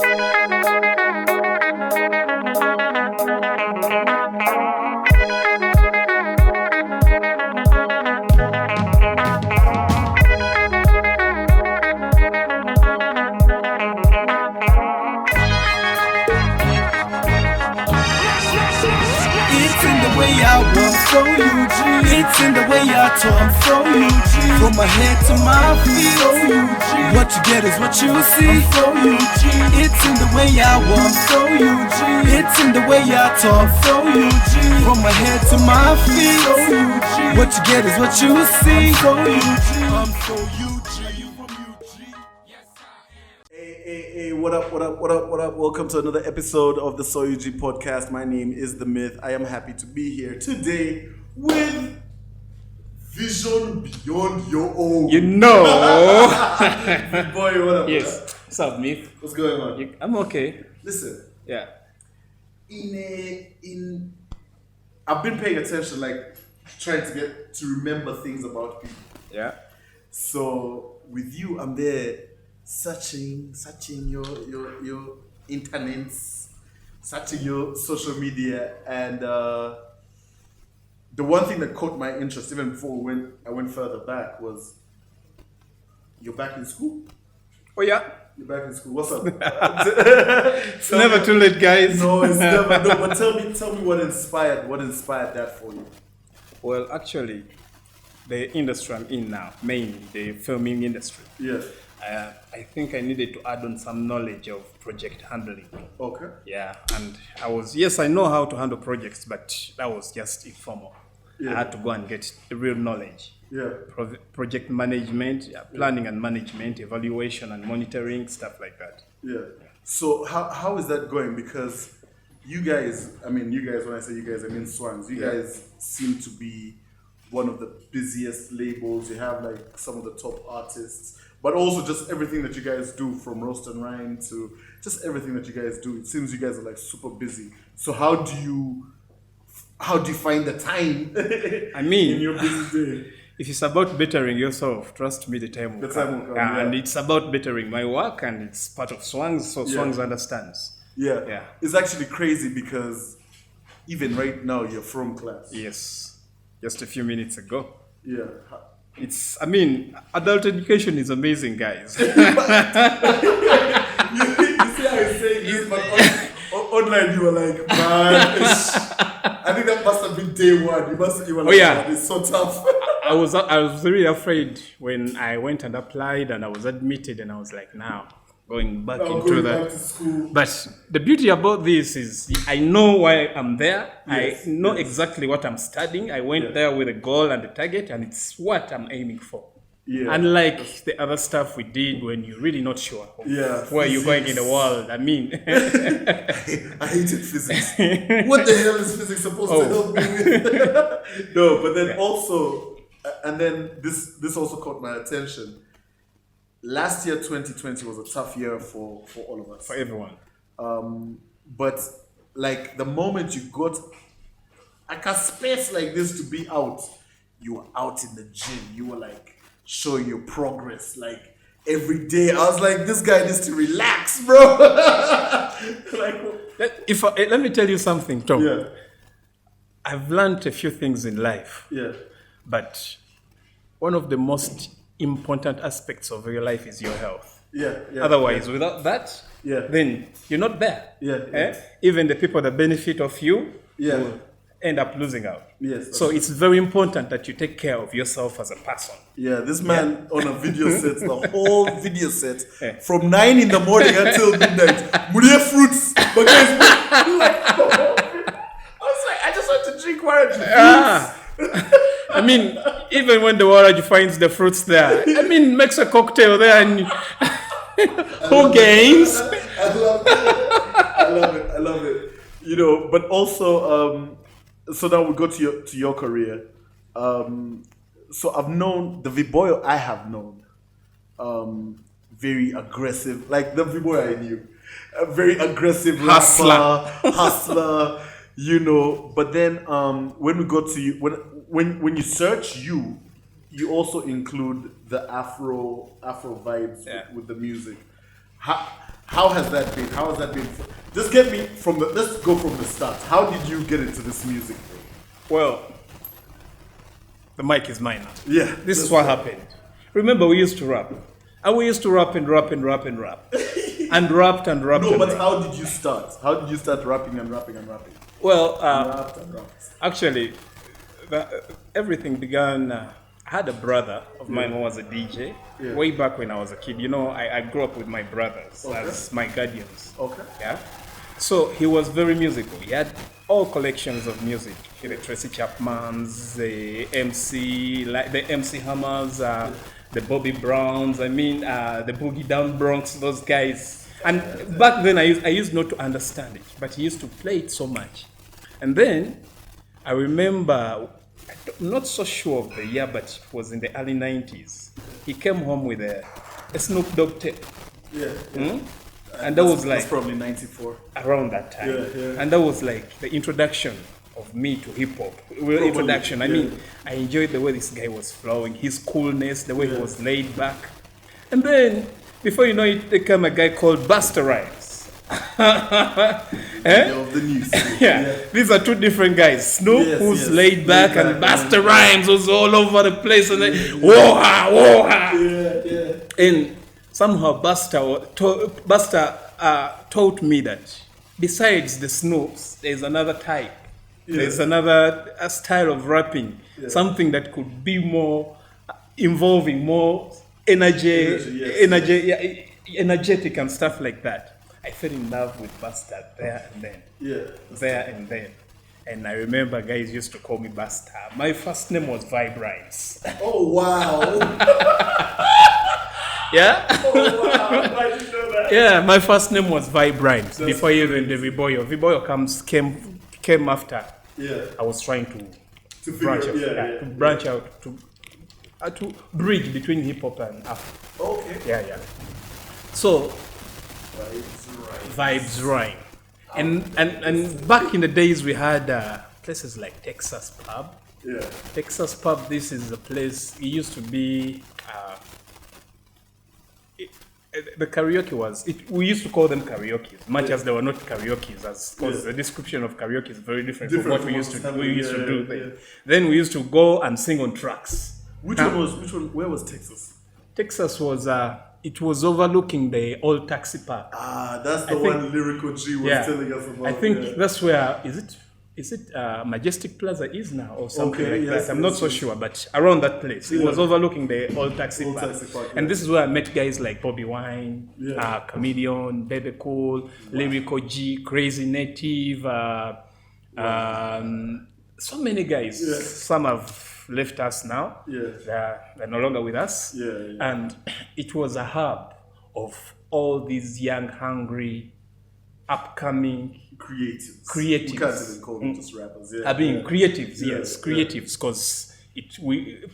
It's in the way I talk, I'm so UG. From my head to my feet, so UG. What you get is what you see, I'm so UG. It's in the way I walk, so UG. It's in the way I talk, so UG. From my head to my feet, so UG. What you get is what you see, so UG. I'm so UG. Are you from UG? Yes, I am. Hey, what up? Welcome to another episode of the TheSoUgPodcast. My name is The Myth. I am happy to be here today with Vision Beyond Your Own. You know. Boy, what up? Yes. What's up, Mith? What's going on? I'm okay. Listen. Yeah. I've been paying attention, like trying to get to remember things about people. Yeah. So with you, I'm there searching your internets, searching your social media, and the one thing that caught my interest even before I went further back was you're back in school. Oh yeah. You're back in school. What's up? It's never too late, guys. No, it's never. No, but tell me what inspired that for you. Well, actually, the industry I'm in now, mainly the filming industry. Yeah. I think I needed to add on some knowledge of project handling. Okay. Yeah, and I know how to handle projects, but that was just informal. Yeah. I had to go and get the real knowledge. Yeah. Project management, planning and management, evaluation and monitoring, stuff like that. Yeah. So how is that going? Because you guys, when I say you guys, I mean Swangz. You guys seem to be one of the busiest labels. You have like some of the top artists, but also just everything that you guys do, from Roast and Rhyme to just everything that you guys do. It seems you guys are like super busy. So how do you find the time? In your busy day? If it's about bettering yourself, trust me, the time will come. And it's about bettering my work, and it's part of Swangz, so Swangz understands. Yeah. It's actually crazy because even right now you're from class. Yes. Just a few minutes ago. Yeah. Adult education is amazing, guys. You see how I say this, but online you were like, man, I think that must have been day one. You were like, man, it's so tough. I was really afraid when I went and applied and I was admitted, and I was like, now going back to school. But the beauty about this is I know why I'm there. Yes, I know exactly what I'm studying. I went there with a goal and a target, and it's what I'm aiming for. Yeah. Unlike the other stuff we did when you're really not sure of where you're going in the world. I hated physics. What the hell is physics supposed to help me with? No, but then also, and then this also caught my attention. Last year, 2020, was a tough year for all of us. For everyone. But like the moment you got like a space like this to be out, you were out in the gym. You were like showing your progress like every day. I was like, this guy needs to relax, bro. Let me tell you something, Tom. Yeah. I've learned a few things in life. Yeah. But one of the most important aspects of your life is your health. Yeah. Otherwise, without that, then you're not there. Yeah. Even the people that benefit of you will end up losing out. Yes. So it's very important that you take care of yourself as a person. Yeah, this man on a video set, the whole video set, from 9 in the morning until midnight. Murie fruits. But guys, I was like, I just want to drink water. Even when the water finds the fruits there, makes a cocktail there, and who gains? I love it. You know, but also, so now we go to your career. So I've known the Viboyo I have known, very aggressive, like the Viboyo I knew, a very aggressive hustler, you know. But then when we go to you, when you search you also include the Afro vibes with the music. How has that been? How has that been? Just get me from the. Let's go from the start. How did you get into this music thing? Well, the mic is mine now. Yeah. This is what happened. Remember, we used to rap. And we used to rap and rap and rap and rap. And rapped and rapped. No, and but rapped. how did you start? How did you start rapping and rapping and rapping? Well, Rapped and rapped. actually, everything began. I had a brother of mine who was a DJ way back when I was a kid. You know, I grew up with my brothers as my guardians. Okay. Yeah. So he was very musical. He had all collections of music. The Tracy Chapmans, the MC Hammers, the Bobby Browns. I mean, the Boogie Down Bronx. Those guys. And back then, I used not to understand it, but he used to play it so much. And then I remember, I'm not so sure of the year, but it was in the early 90s. He came home with a Snoop Dogg tape. Yeah. And that was like that's probably 94. around that time. Yeah. And that was like the introduction of me to hip hop. Well, introduction. I mean, I enjoyed the way this guy was flowing, his coolness, the way he was laid back. And then, before you know it, there came a guy called Busta Rhymes. Of the news. These are two different guys. Snoop, who's laid back, and Busta Rhymes was all over the place, and then whoa-ha. And somehow Busta taught me that besides the Snoops, there's another type. There's another style of rapping, something that could be more involving, more energetic and stuff like that. I fell in love with Busta there and then. And I remember guys used to call me Busta. My first name was Vibe Rhymes. Oh, wow. Yeah? Oh, wow. I didn't know that. Yeah, my first name was Vibe Rhymes before even the Viboyo. Viboyo came after. Yeah. I was trying to branch out, to bridge between hip hop and Afro. Okay. Yeah. So, Vibes Rhyme. And back in the days we had places like Texas Pub. Yeah. Texas Pub, this is a place, it used to be, the karaoke we used to call them karaoke, much as they were not karaoke, because the description of karaoke is very different from what we used to do then. Then we used to go and sing on tracks. Where was Texas? Texas was, it was overlooking the old taxi park. That's the one Lyrical G was telling us about. I think that's where, is it Majestic Plaza is now or something like that? I'm not so sure, but around that place. It was overlooking the old taxi park. And this is where I met guys like Bobby Wine, Comedian, Bebe Cool, Lyrical G, Crazy Native, so many guys. Some have left us now. They're no longer with us. And it was a hub of all these young, hungry, upcoming creatives. We can't even call them just rappers. Creatives, creatives, because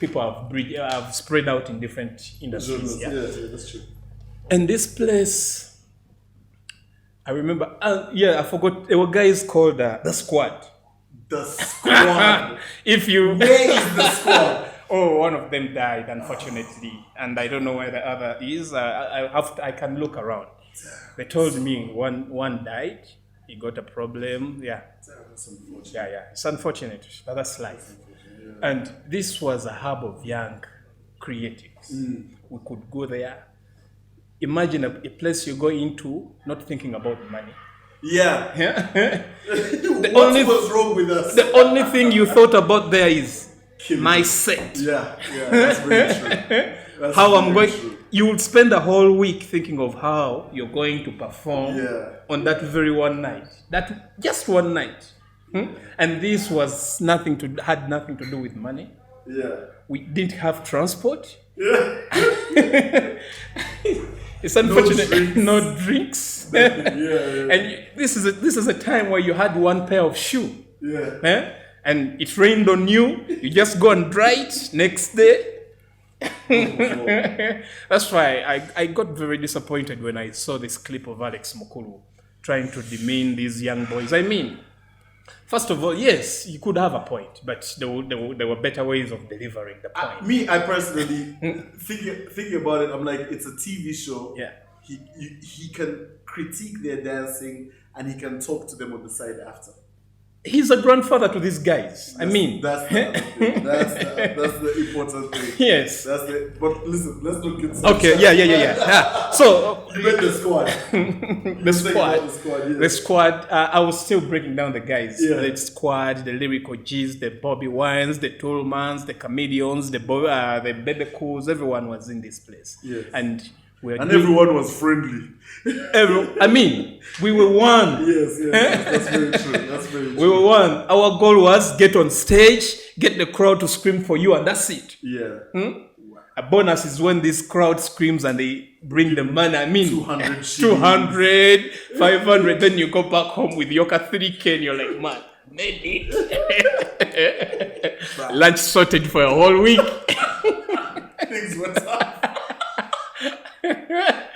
people have spread out in different industries. That's true. And this place, I remember. I forgot. There were guys called the Squad. The Squad. Where is the Squad? Oh, one of them died, unfortunately, and I don't know where the other is. I can look around. They told me one died. He got a problem. That's unfortunate. It's unfortunate, but that's life. And this was a hub of young creatives. We could go there. Imagine a place you go into not thinking about money. What's wrong with us? The only thing you thought about there is my set. That's very true. You would spend the whole week thinking of how you're going to perform on that very one night. Just one night. And this was had nothing to do with money. We didn't have transport. It's unfortunate. No drinks. And this is a time where you had one pair of shoes. And it rained on you. You just go and dry it next day. That's why I got very disappointed when I saw this clip of Alex Mukulu trying to demean these young boys. I mean, first of all, yes, you could have a point, but there were better ways of delivering the point. I personally, thinking about it, I'm like, it's a TV show. he can critique their dancing and he can talk to them on the side after. He's a grandfather to these guys. That's the important thing. Yes. But listen, let's not get okay. Yeah. So you met the squad. The squad. I was still breaking down the guys. Yeah. The squad, the lyrical G's, the Bobby Wines, the Toolmans, the Comedians, the Baby Cools. Everyone was in this place. Yes. And everyone was friendly. We were one. Yes, that's very true. We were one. Our goal was get on stage, get the crowd to scream for you, and that's it. Yeah. A bonus is when this crowd screams and they bring the money. 200, 500. Then you go back home with your 3K and you're like, man, made it. Lunch sorted for a whole week. Things went up.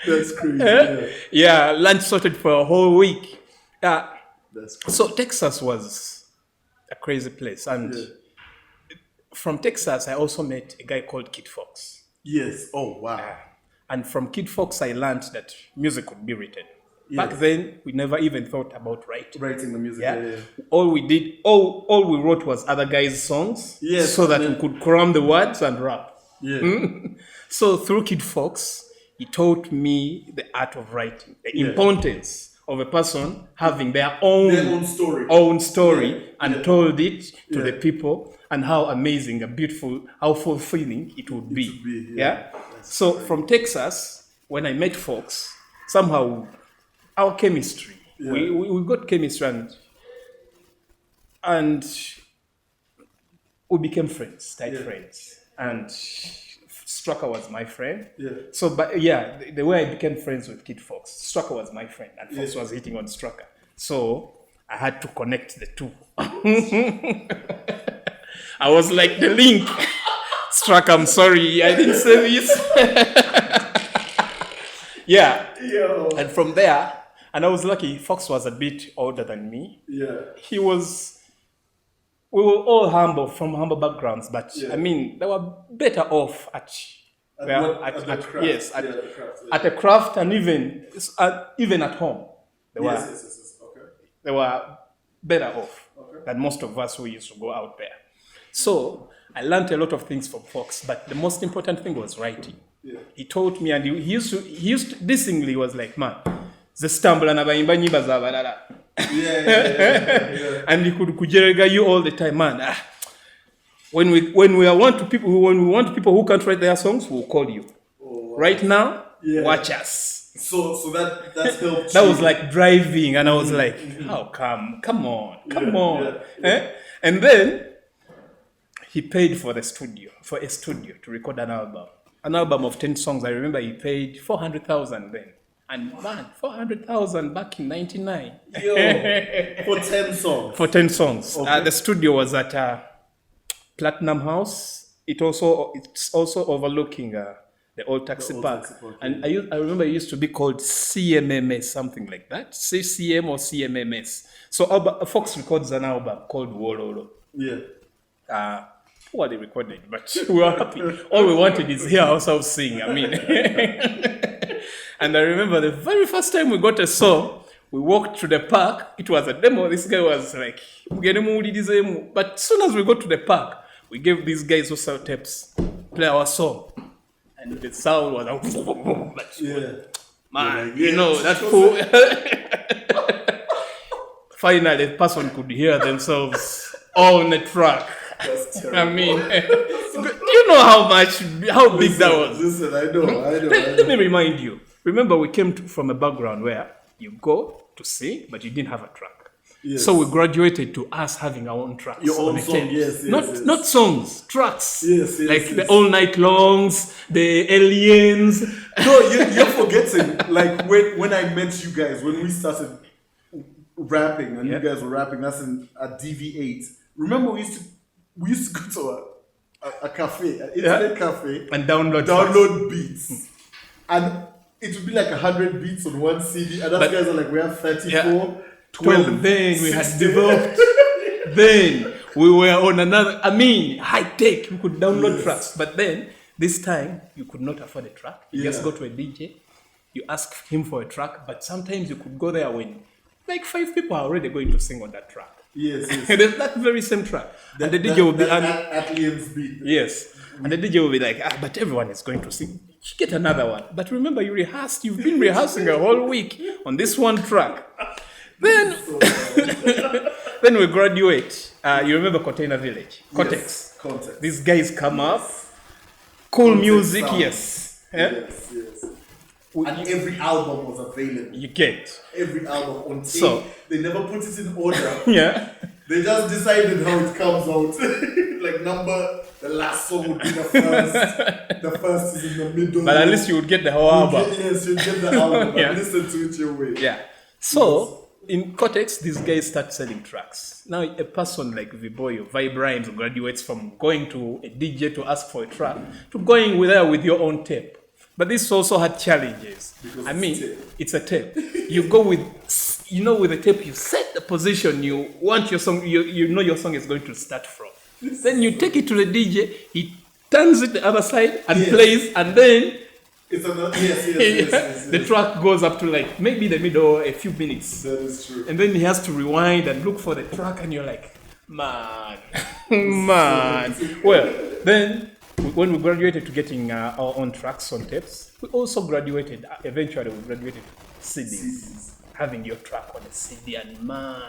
That's crazy. Yeah, lunch sorted for a whole week. That's crazy. So Texas was a crazy place. And from Texas, I also met a guy called Kid Fox. Yes. Oh, wow. And from Kid Fox, I learned that music could be written. Yes. Back then, we never even thought about writing the music. Yeah. All we wrote was other guys' songs, so that we could cram the words and rap. Yeah. So through Kid Fox, he taught me the art of writing, the importance of a person having their own story and told it to the people, and how amazing, beautiful, how fulfilling it would be. So from Texas, when I met Fox, somehow our chemistry, we got chemistry, and we became friends, tight friends, and Strucker was my friend. Yeah. So, the way I became friends with Kid Fox, Strucker was my friend, and Fox was hitting on Strucker. So I had to connect the two. I was like the link. Strucker, I'm sorry, I didn't say this. And from there, and I was lucky. Fox was a bit older than me. Yeah. We were all from humble backgrounds, but they were better off at the craft, and even at home. They were better off than most of us who used to go out there. So I learned a lot of things from Fox, but the most important thing was writing. Yeah. He taught me, and he used to this thing. He was like, man, the stumble and abayimba nyimba za balala. And he could kujerega you all the time, man. When we want people who can't write their songs, we'll call you. Oh, wow. Right now, watch us. So that helped. That was like driving, and I was like, how come on. Yeah. And then he paid for a studio to record an album of 10 songs. I remember he paid 400,000 then. And man, 400,000 back in 99. For 10 songs. For 10 songs. Okay. The studio was at Platinum House. It's also overlooking the old taxi park. And I remember it used to be called CMMS, something like that. CCM or CMMS. So Fox records an album called Wololo. Yeah. Poorly they recorded, but we were happy. All we wanted is hear ourselves sing. And I remember the very first time we got a song, we walked to the park. It was a demo. This guy was like, but as soon as we got to the park, we gave these guys who sell tapes play our song. And the sound was like, man, that's cool. Finally, the person could hear themselves on the track. That's terrible. You know how big that was. Listen, I know. Let me remind you. Remember, we came from a background where you go to sing, but you didn't have a track. Yes. So we graduated to us having our own tracks. Your own song, yes. Not songs, tracks. Yes. The All Night Longs, the Aliens. No, you're forgetting. Like when I met you guys, when we started rapping, and you guys were rapping, that's at DV8. Remember, we used to go to a cafe, an internet cafe, and download beats, and it would be like 100 beats on one CD, and guys are like, we have 34, 12. Then we had developed. Then we were on another. High tech. You could download tracks, but then this time you could not afford a track. You just go to a DJ, you ask him for a track, but sometimes you could go there when like 5 people are already going to sing on that track. Yes. That very same track. And the DJ will be at Liam's beat. Yes. And the DJ will be like, but everyone is going to sing. You get another one. But remember, you've been rehearsing a whole week on this one track. Then then we graduate. You remember Container Village? Cortex. Context. These guys come up. Cool Context music, sound. yes. Yeah? Yes. And every album was available. You get. Every album on tape. So- they never put it in order. Yeah. They just decided how it comes out. Like the last song would be the first. The first is in the middle. But at least you would get the whole album. Yes, you get the album Yeah. and listen to it your way. Yeah. So in Cortex, these guys start selling tracks. Now a person like Viboyo, Vibe Rhymes, graduates from going to a DJ to ask for a track to going with your own tape. But this also had challenges. Because It's a tape. You go with the tape, you set the position you want your song, you know your song is going to start from. Then you take it to the DJ, he turns it the other side and plays, and then It's another, yes. the track goes up to like maybe the middle, a few minutes. That is true. And then he has to rewind and look for the track, and you're like, man. Well, then when we graduated to getting our own tracks on tapes, we also graduated, eventually we graduated to CDs. Having your track on a CD, and man,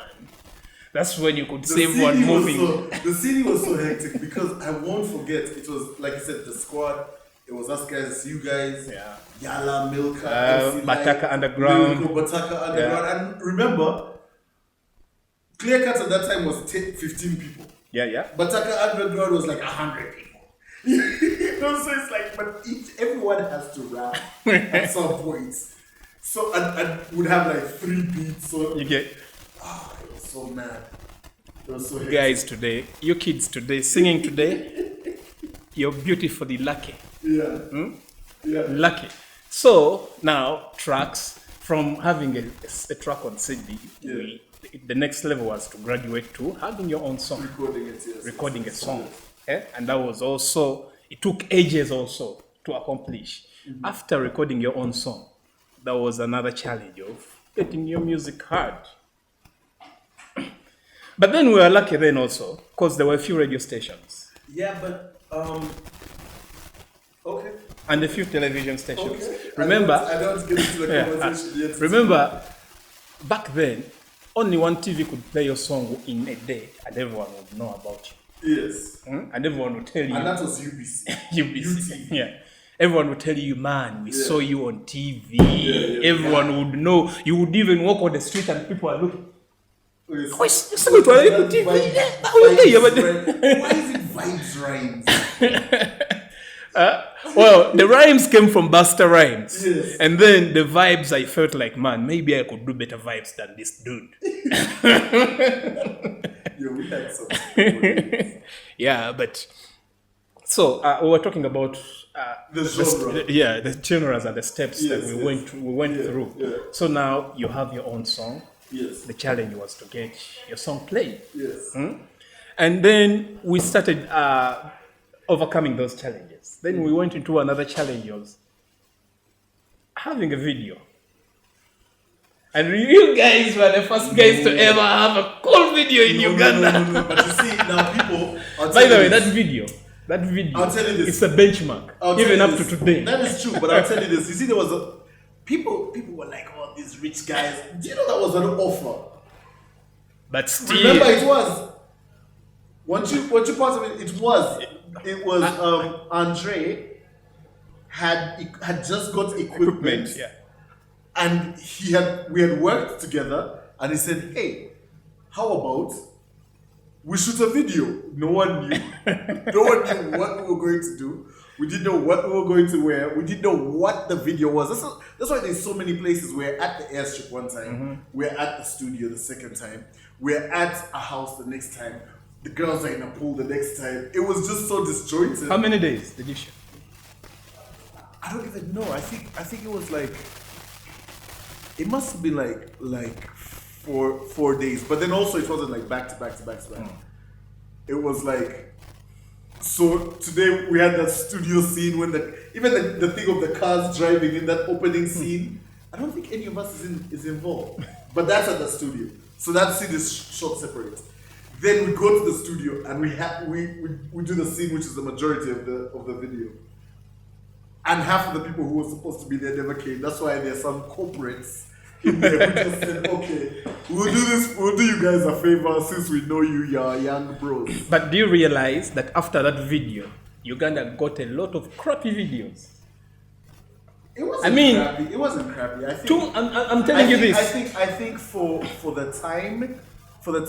that's when you could save one moving. The CD was so hectic because I won't forget, it was, like I said, the squad. It was us guys, you guys, Yala, Milka, Bataka Underground. Bataka Underground. And remember, Clear Cut at that time was 15 people. Yeah. Bataka Underground was like 100 people. So it's like, but everyone has to rap at some point. So, and would have like 3 beats. So You get. it was so mad. It was so hectic. Guys today, you kids today, singing today, you're beautifully lucky. Yeah. Lucky. So now tracks, from having a track on CD, the next level was to graduate to having your own song. Recording a song. And that was also, it took ages also to accomplish. Mm-hmm. After recording your own song, that was another challenge of getting your music heard. But then we were lucky then also, because there were a few radio stations. Yeah, but okay. And a few television stations. Okay. Remember, I don't get into the conversation yet. Remember, back then, only one TV could play your song in a day, and everyone would know about you. Yes. And everyone would tell you. And that was UBC. UBC. Yeah. Everyone would tell you, man, we saw you on TV. Everyone would know. You would even walk on the street and people are looking. Why is it Vibes Rhymes? Well, the rhymes came from Buster Rhymes. Yes. And then the vibes, I felt like, man, maybe I could do better vibes than this dude. We had some. Yeah, but so we were talking about The genre. the genres and the steps that we went through. Yeah. So now you have your own song. Yes. The challenge was to get your song played. Yes. And then we started overcoming those challenges. Then we went into another challenge of having a video. And you guys were the first guys to ever have a cool video in Uganda. No. But you see, now people... By the way, that video, I'll tell you this. it's a benchmark, even up to today. That is true, but I'll tell you this. You see, there was a... People were like, oh, these rich guys. Do you know that was an offer? But still... Remember, it was... Once you part of it, it was Andre had just got equipment. Yeah. And we had worked together, and he said, hey, how about we shoot a video? No one knew. No one knew what we were going to do. We didn't know what we were going to wear. We didn't know what the video was. That's why there's so many places. We're at the airstrip one time. We're at the studio the second time. We're at a house the next time. The girls are in a pool the next time. It was just so disjointed. How many days did you shoot? I don't even know. I think it was like... It must have been like 4 days, but then also it wasn't like back to back. It was like, so today we had that studio scene when even the thing of the cars driving in that opening scene. I don't think any of us is involved, but that's at the studio. So that scene is shot separate. Then we go to the studio and we do the scene which is the majority of the video. And half of the people who were supposed to be there never came. That's why there's some corporates in there who just said, okay, we'll do you guys a favor since we know you're young bros. But do you realize that after that video, Uganda got a lot of crappy videos? It wasn't crappy. It wasn't crappy. I think, I'm telling you this. I think for the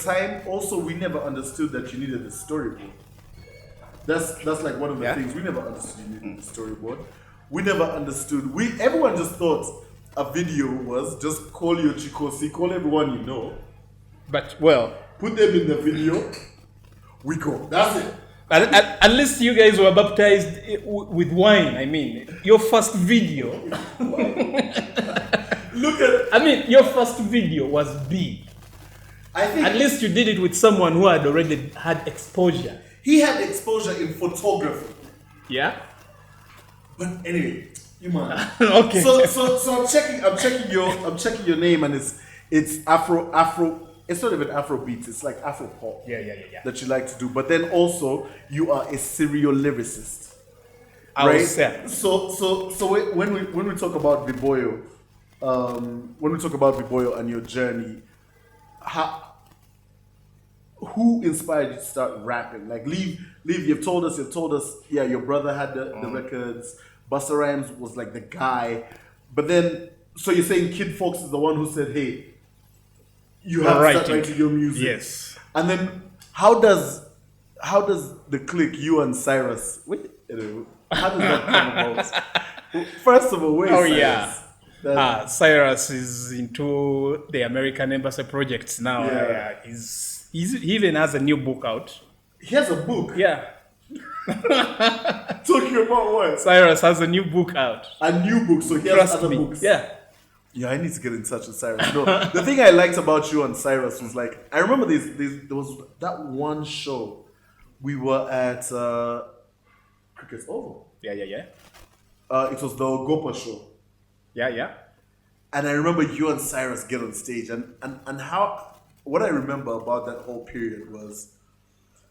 time, also we never understood that you needed a storyboard. That's like one of the things we never understood. You needed a storyboard. We never understood. Everyone just thought a video was just call your chikosi, call everyone you know. But well, put them in the video. We go. That's it. At least you guys were baptized with wine. I mean, your first video. Your first video was big. I think at least you did it with someone who had already had exposure. He had exposure in photography. Yeah. But anyway, you man. Okay. So I'm checking your name, and it's Afro. It's not even Afro beats. It's like Afro pop. Yeah. That you like to do, but then also you are a serial lyricist. Right. So when we talk about Viboyo, and your journey, who inspired you to start rapping? Like, Leave, you've told us, yeah, your brother had the records. Busta Rhymes was like the guy. But then, so you're saying Kid Fox is the one who said, hey, you have to start writing your music. Yes. And then, how does the click, you and Cyrus, how does that come about? First of all, where is Cyrus? Yeah. Cyrus is into the American Embassy projects now. Yeah. He even has a new book out. He has a book? Yeah. Talking about what? Cyrus has a new book out. A new book, so he has other books. Yeah. Yeah, I need to get in touch with Cyrus. No, the thing I liked about you and Cyrus was like, I remember there was that one show we were at Cricket's Oval. Yeah. It was the Gopa show. Yeah. And I remember you and Cyrus get on stage, and how, what I remember about that whole period was,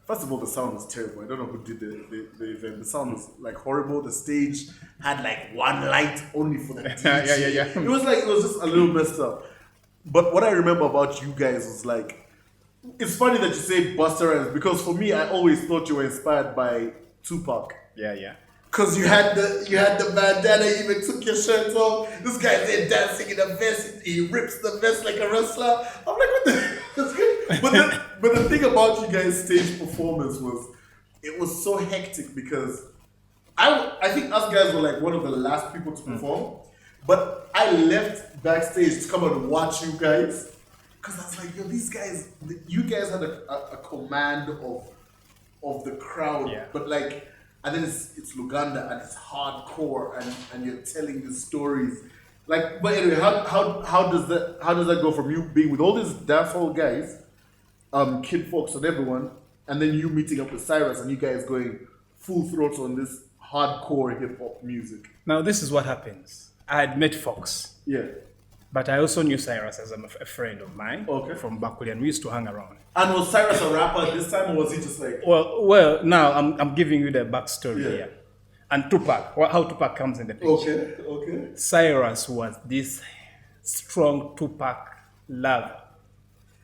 first of all, the sound was terrible. I don't know who did the event. The sound was like horrible. The stage had like one light only for the DJ. Yeah. It was just a little messed up. But what I remember about you guys was like, it's funny that you say Busta Rhymes, because for me, I always thought you were inspired by Tupac. Yeah. Cause you had the bandana, you even took your shirt off. This guy's there dancing in a vest. He rips the vest like a wrestler. I'm like, what the? That's good. But the thing about you guys' stage performance was, it was so hectic because I think us guys were like one of the last people to perform. But I left backstage to come and watch you guys, cause I was like, yo, these guys, you guys had a command of the crowd, but like. And then it's Luganda and it's hardcore and you're telling the stories. Like, but anyway, how does that go from you being with all these dancehall guys, Kid Fox and everyone, and then you meeting up with Cyrus and you guys going full throttle on this hardcore hip hop music? Now this is what happens. I had met Fox. Yeah. But I also knew Cyrus as a friend of mine. Okay. From Bakuli, and we used to hang around. And was Cyrus a rapper at this time, or was he just like? Well. Now I'm giving you the backstory here. And Tupac, how Tupac comes in the picture. Okay. Cyrus was this strong Tupac lover.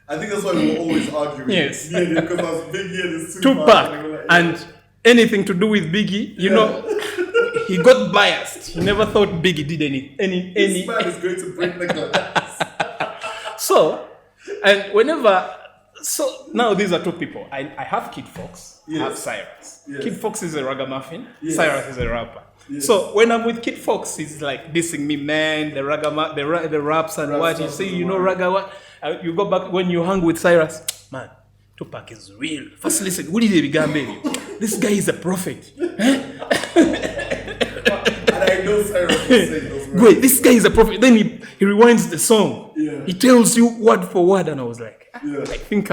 I think that's why we were always arguing. Yes. Because I was Biggie and his Tupac. And anything to do with Biggie, you know, he got biased. He never thought Biggie did any. This man is going to break the glass. So now these are two people. I have Kid Fox. I have Cyrus. Yes. Kid Fox is a ragamuffin. Yes. Cyrus is a rapper. Yes. So when I'm with Kid Fox, he's like dissing me, man. The raps and what you say, you know, raga what. You go back when you hang with Cyrus, man. Tupac is real. First listen, who did he baby? This guy is a prophet. And I know Cyrus was saying those words. Wait, this guy is a prophet. Then he rewinds the song. Yeah. He tells you word for word, and I was like, Yeah. I think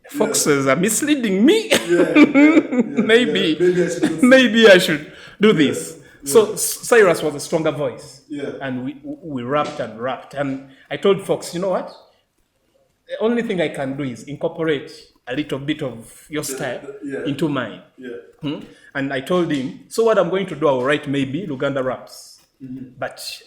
Foxes are misleading me. Yeah. Maybe I should do this. So Cyrus was a stronger voice. Yeah. And we rapped. And I told Fox, you know what? The only thing I can do is incorporate a little bit of your style into mine. Yeah. And I told him, so what I'm going to do, I'll write maybe Luganda raps. But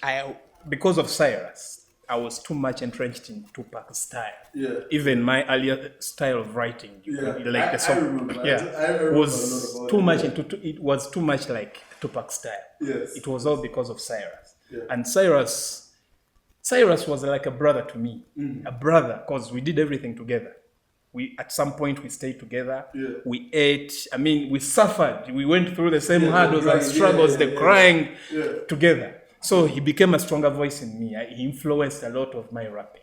because of Cyrus, I was too much entrenched in Tupac's style. Yeah. Even my earlier style of writing, like the song, I remember. I remember was a lot about too it. much into. It was too much like Tupac's style. Yes. It was all because of Cyrus. Yeah. And Cyrus was like a brother to me, a brother, because we did everything together. At some point we stayed together. Yeah. We ate. I mean, we suffered. We went through the same hurdles and struggles, the crying together. So he became a stronger voice in me. He influenced a lot of my rapping.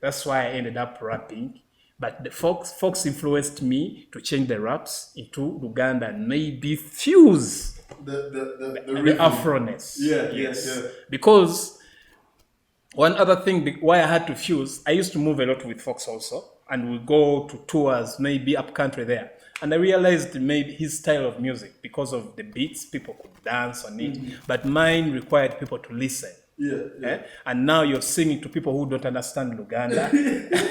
That's why I ended up rapping. But the Fox influenced me to change the raps into Luganda and maybe fuse the Afro-ness. Yes. Because one other thing why I had to fuse, I used to move a lot with Fox also, and we go to tours, maybe up country there. And I realized maybe his style of music, because of the beats, people could dance on it, but mine required people to listen. And now you're singing to people who don't understand Luganda.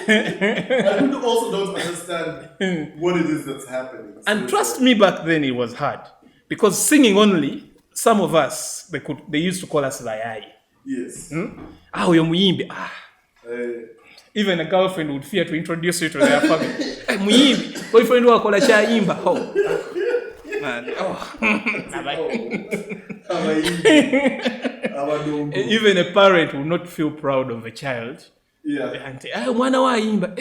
And who also don't understand what it is that's happening. And trust me, back then it was hard. Because singing only, some of us, they used to call us Layai. Yes. Uyo muyimbi. Even a girlfriend would fear to introduce you to their family. Muyimbi, boyfriend wakola chaimba. Even a parent would not feel proud of a child. And mwana wa imba,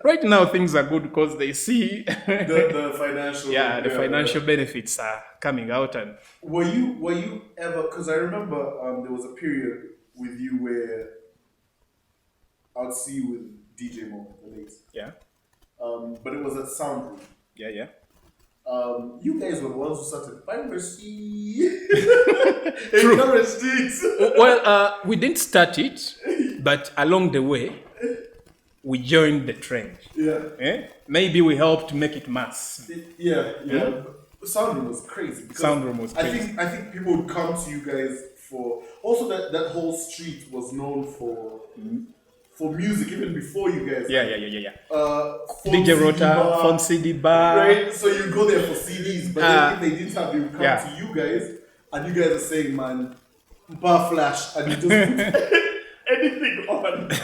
right now things are good because they see the financial the financial benefits are coming out. And were you ever, because I remember there was a period with you where I'd see you with DJ Mo, the late. Yeah. But it was at Sound Room. Yeah. You guys were the ones who started piracy. True. Well, we didn't start it, but along the way, we joined the trend. Maybe we helped make it mass. Sound Room was crazy. Sound Room was crazy. I think people would come to you guys for also that whole street was known for music even before you guys. Yeah. DJ Rota, Phone CD Bar. Right? So you go there for CDs, but then if they didn't have, they would come to you guys, and you guys are saying, man, bar flash, and you just put anything on the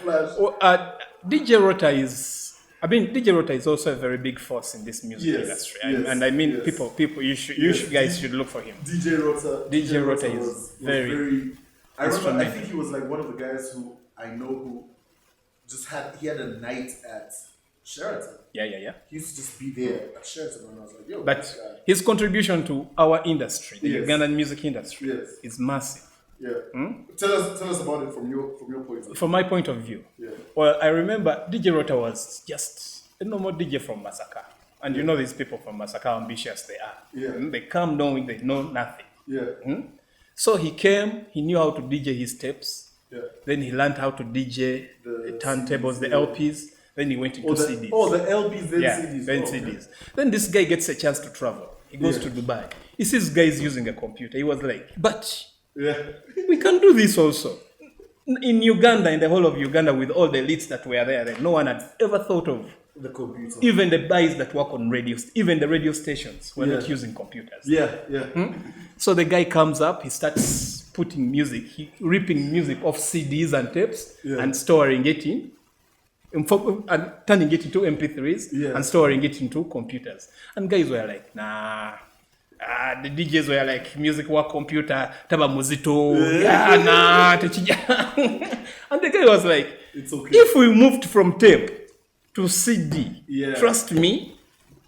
flash. Well, DJ Rota is also a very big force in this music industry. And I mean, people, you guys should look for him. DJ Rota is very I think he was like one of the guys who I know who just had a night at Sheraton. Yeah. He used to just be there at Sheraton, and I was like, yo. But his contribution to our industry, the Ugandan music industry, is massive. Yeah. Tell us about it from your point of view. From my point of view. Yeah. Well, I remember DJ Rota was just a normal DJ from Masaka. And you know these people from Masaka, how ambitious they are. Yeah. They come knowing they know nothing. Yeah. So he came, he knew how to DJ his tapes. Yeah. Then he learned how to DJ the turntables, the LPs. Then he went into CDs. The LPs, then CDs. Then CDs. Then this guy gets a chance to travel. He goes to Dubai. He sees guys using a computer. He was like, but we can do this also. In Uganda, in the whole of Uganda, with all the elites that were there, no one had ever thought of the computer. Even the guys that work on radios, even the radio stations were not using computers. So the guy comes up, he starts putting music, ripping music off CDs and tapes and storing it and turning it into MP3s and storing it into computers. And guys were like, nah. The DJs were like, music work computer, taba muzito, nah, and the guy was like, it's okay. If we moved from tape to CD, trust me,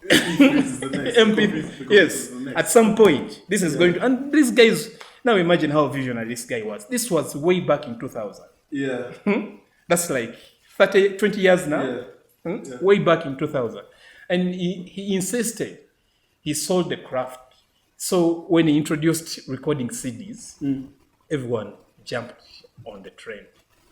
MP3, yes, at some point, this is going to, and these guys, now imagine how visionary this guy was. This was way back in 2000. Yeah. That's like 20 years now. Way back in 2000. And he insisted, he sold the craft. So when he introduced recording CDs, everyone jumped on the train.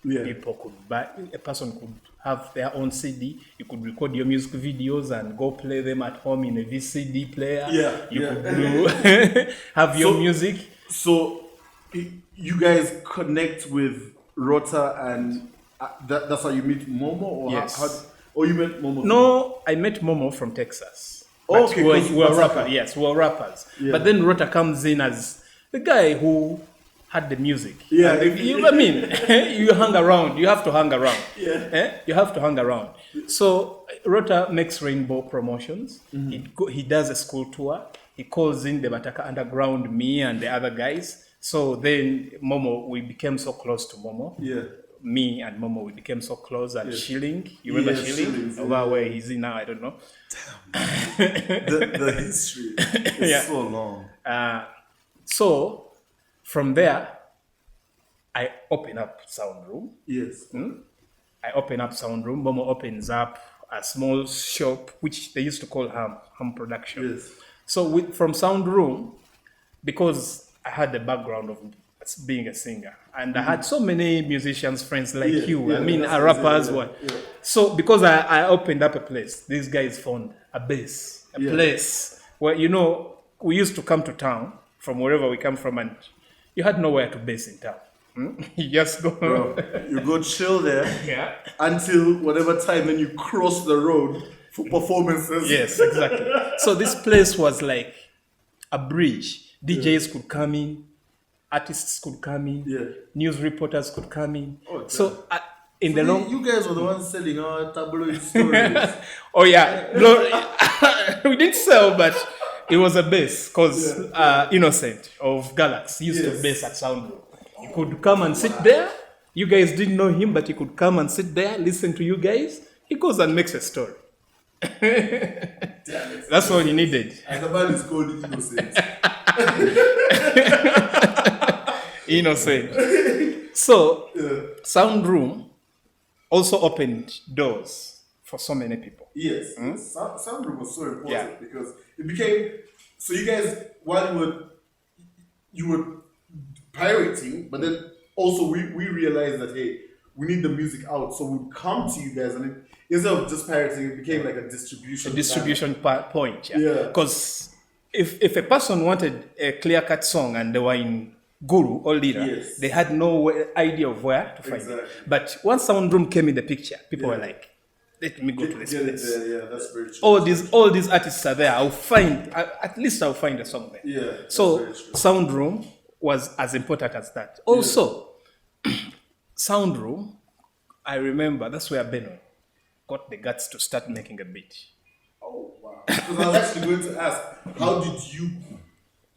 Yeah. People could buy, a person could have their own CD. You could record your music videos and go play them at home in a VCD player. Yeah, You yeah. could do, have your So- music. So you guys connect with Rota, and that's how you meet Momo, or Yes. or you met Momo? No, I met Momo from Texas. Oh, But okay, we 'cause were Basaka. rappers. Yes, we were rappers. Yeah. But then Rota comes in as the guy who had the music. Yeah. And I mean, you hang around. You have to hang around. Yeah. You have to hang around. So Rota makes Rainbow promotions. He does a school tour. He calls in the Bataka Underground, me and the other guys. So then Momo, we became so close to Momo. Yeah. Me and Momo, we became so close. And Yes. Shilling, you remember Yes, Shilling? Shillings, Over yeah. where he's in now, I don't know. The history is Yeah. so long. So from there, I open up Sound Room. Yes. I open up Sound Room. Momo opens up a small shop, which they used to call Ham Production. Yes. So from Sound Room, because I had the background of being a singer, and I had so many musicians, friends like Yeah, you. yeah, I mean, that's rappers exactly were. right, yeah. So because I opened up a place, these guys found a base, a Yeah. place where, we used to come to town from wherever we come from, and you had nowhere to base in town. You just go. Bro, you go chill there Yeah. until whatever time, then you cross the road for performances. Yes, exactly. So this place was like a bridge. DJs could come in, artists could come in, Yeah. news reporters could come in. Oh, So in So the long, you guys were the ones selling our tabloid stories. oh yeah, no, we didn't sell, but it was a base because Innocent of Galaxy used to Yes. base at Sound Room. He could come and sit there. You guys didn't know him, but he could come and sit there, listen to you guys. He goes and makes a story. That's all he needed. And the band is called Innocent. Innocent. So, Sound Room also opened doors for so many people. Yes. Sound room was so important Yeah. because it became, so you guys, while you were pirating, but then also we realized that, hey, we need the music out, so we'd come to you guys, and instead of just pirating, it became like a distribution Point. Yeah. Because if a person wanted a clear-cut song and they were in Guru or Lira, Yes. they had no idea of where to find it. Exactly. But once Sound Room came in the picture, people Yeah. were like, let me go to this Get it place. there, yeah, that's very true. All these artists are there. At least I'll find a song there. Yeah, that's So very true. Sound Room was as important as that. Also, Sound Room, I remember that's where Beno got the guts to start making a beat. Oh, wow. Because I was actually going to ask, how did you,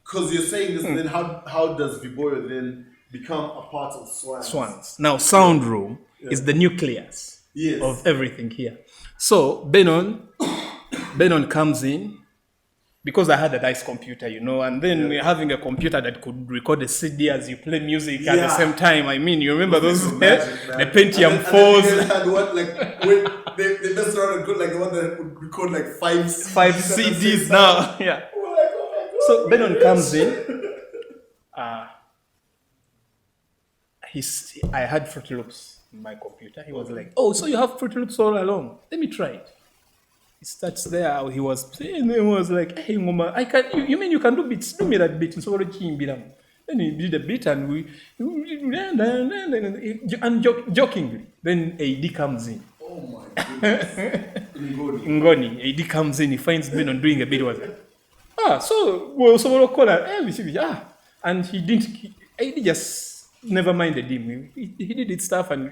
because you're saying this, then how does Viboyo then become a part of Swangz? Swangz. Now, Sound Room is the nucleus Yes. of everything here. So Benon comes in because I had a nice computer, and then we're having a computer that could record a CD as you play music at the Yeah. same time. I mean, you remember those Magic, man. the Pentium And then you 4s. guys had one, like, when they messed around and got like the one that would record like five CDs. 5 at the same CDs time. now. Yeah. We're like, oh my God. So Benon comes in. I had Fruity Loops in my computer. He was like, "Oh, so you have Fruity Loops all along? Let me try it." He starts there. He was playing. He was like, "Hey, Mama, I can. You mean you can do beats? Do me that beat." And so then he did a beat, and jokingly, then AD comes in. Oh my goodness. Ngoni. Ngoni, AD comes in, he finds Benon doing a bit, was like, so we'll call her, and AD just never minded him. He did his stuff, and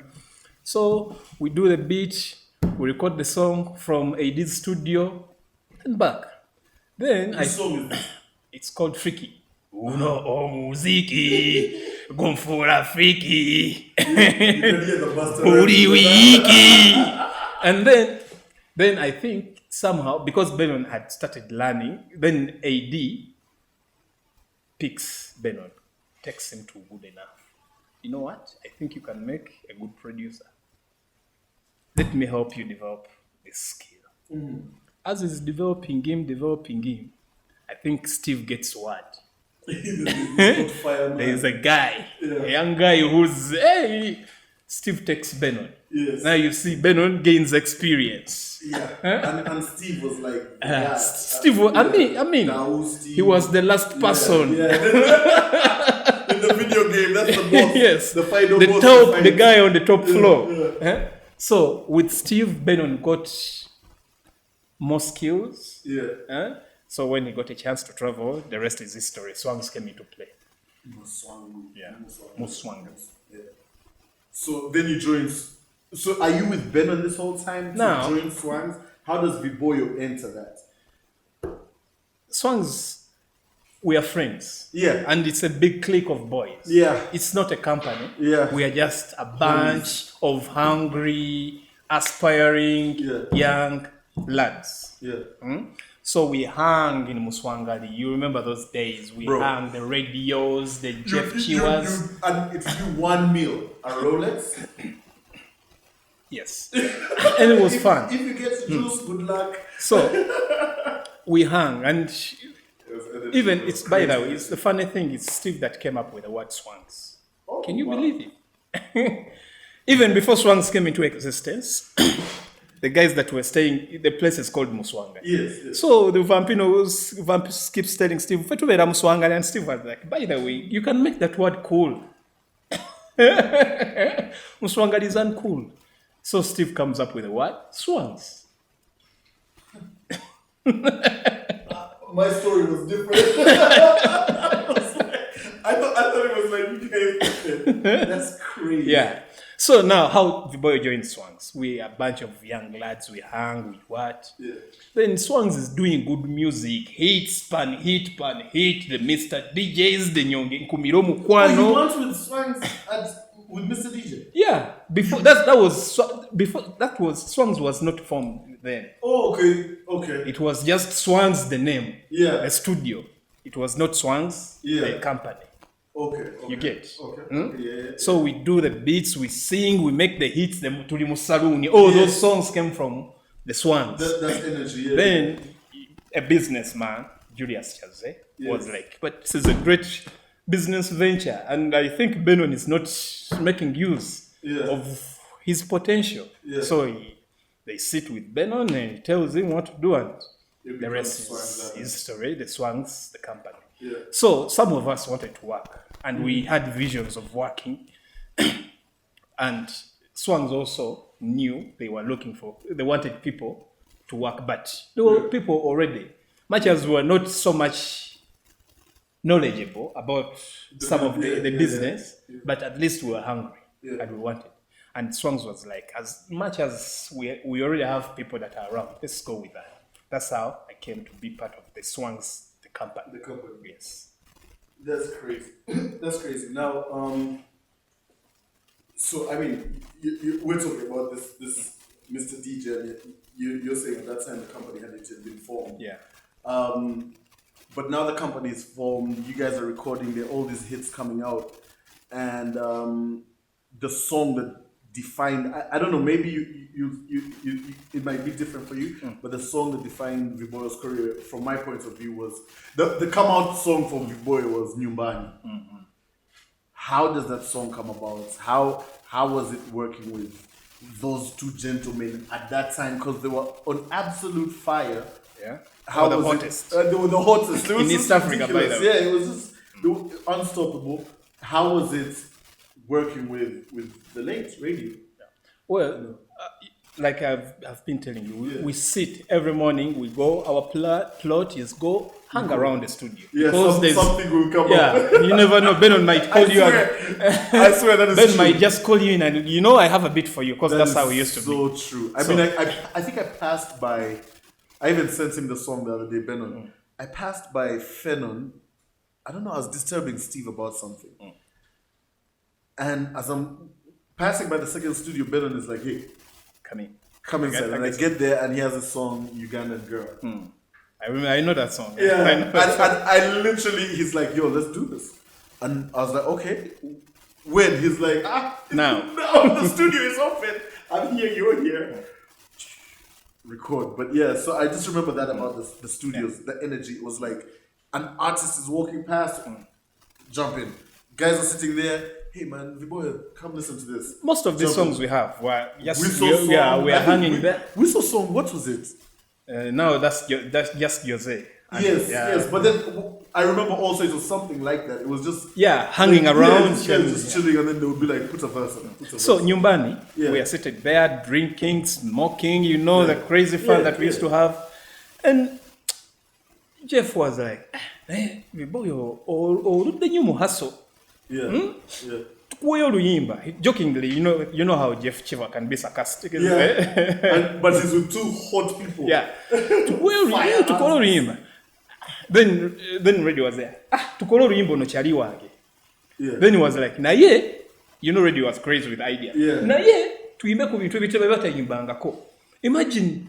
so we do the beat, we record the song from AD's studio, and back. Then What song is this? it's called Freaky. Uno o muziki, gumfura fiki. You can hear the master. Puri wiki. And then I think somehow, because Benon had started learning, then AD picks Benon, takes him to good enough. You know what? I think you can make a good producer. Let me help you develop this skill. As he's developing him, I think Steve gets word. There's a guy, a young guy who's, hey, Steve takes Benon. Yes. Now you see Benon gains experience. Yeah. And Steve was like, Steve, I mean, now Steve, he was the last person. Yeah. In the video game, that's the boss. Yes. The final the boss. top, the guy on the top floor. Yeah. So with Steve, Benon got more skills. Yeah. So when he got a chance to travel, the rest is history. Swangz came into play. Muswangali. Yeah. Muswangali. Yeah. So then you joined. So are you with Benon this whole time to join Swangz? How does Viboyo enter that? Swangz, we are friends. Yeah. And it's a big clique of boys. Yeah. It's not a company. Yeah. We are just a bunch of hungry, aspiring young lads. Yeah. So we hung in Muswangali. You remember those days? We hung the radios, the Jeff Chiwas. And if you one meal, a Rolex. Yes. And it was fun. If you get juice, good luck. So we hung, and even it's by the way, it's the funny thing. It's Steve that came up with the word Swangz. Oh, can you believe it? Even before Swangz came into existence, the guys that were staying, the place is called Muswangali. Yes. So the Vampinos keeps telling Steve, "Fetubera Muswangali," and Steve was like, "By the way, you can make that word cool." Muswangali is uncool. So Steve comes up with the word Swangz. My story was different. I thought it was like, okay, that's crazy. Yeah. So now, how Viboyo joined Swangz? We are a bunch of young lads. We hang, we what? Yeah. Then Swangz is doing good music. Hit, pan hit. The Mr. DJs, the Nyonge Kumiro Mukwano. Oh, you went with Swangz with Mr. DJ? Yeah. Before that was Swangz was not formed then. Oh, okay. It was just Swangz the name. Yeah. The studio. It was not Swangz the company. Okay. You get? Okay. Yeah. So we do the beats, we sing, we make the hits, the Tulimu Saluni. All those songs came from the Swangz. That's energy, yeah. Then a businessman, Julius Chaze, was like, but this is a great business venture. And I think Benon is not making use of his potential. Yeah. So they sit with Benon and he tells him what to do. And the rest is history, the Swangz, the company. Yeah. So some of us wanted to work. And we had visions of working. And Swangz also knew they wanted people to work, but there were people already, much as we were not so much knowledgeable about some of the business, but at least we were hungry and we wanted. And Swangz was like, as much as we already have people that are around, let's go with that. That's how I came to be part of the Swangz, the company. The company. Yes. That's crazy. That's crazy. Now, so I mean, we're talking about this Mr. DJ. You're saying at that time the company hadn't been formed. Yeah. But now the company is formed. You guys are recording. There are all these hits coming out, and the song that defined. I don't know. Maybe you it might be different for you, but the song that defined Viboyo's career, from my point of view, was the come out song from Viboyo was Nyumbani. Mm-hmm. How does that song come about? How was it working with those two gentlemen at that time? Because they were on absolute fire. Yeah. How the was hottest. They were the hottest. In East Africa, by the way. Yeah, it was just unstoppable. How was it working with the late radio? Yeah. Well, like I've been telling you, we sit every morning, we go, our plot is go hang around the studio. Yeah, something will come up. You never know. Benon might call you. I swear that is Ben true. might just call you in and I have a bit for you because that's how we used to be. So true. I mean, I think I passed by, I even sent him the song the other day, Benon. I passed by Fenon. I don't know, I was disturbing Steve about something. And as I'm passing by the second studio, Benon is like, hey, come inside. And I get there and he has a song, Ugandan Girl. I know that song. Yeah. I know that song. And I literally, he's like, yo, let's do this. And I was like, okay. When? He's like, now. No, the studio is open. I'm here, you're here. Record. But yeah, so I just remember that about the studios, the energy. It was like an artist is walking past, jump in. Guys are sitting there, hey man, Viboyo, come listen to this. Most of these songs we have were just we are hanging there. We saw song. What was it? No, that's just Jose. Yes. But then I remember also it was something like that. It was just hanging around, just chilling, and then they would be like, put a verse on. So Nyumbani, we are seated there, drinking, smoking. The crazy fun that we used to have, and Jeff was like, "Hey, Viboyo, or the new hustle." Jokingly, you know how Jeff Chiva can be sarcastic, isn't it? But he's with two hot people. Then Radio was there. Tukolo Rimbo no chali wage. Then he was like, naye, Radio was crazy with ideas. Naye, tuimbe ku bintu ebitebe batayimbangako. Imagine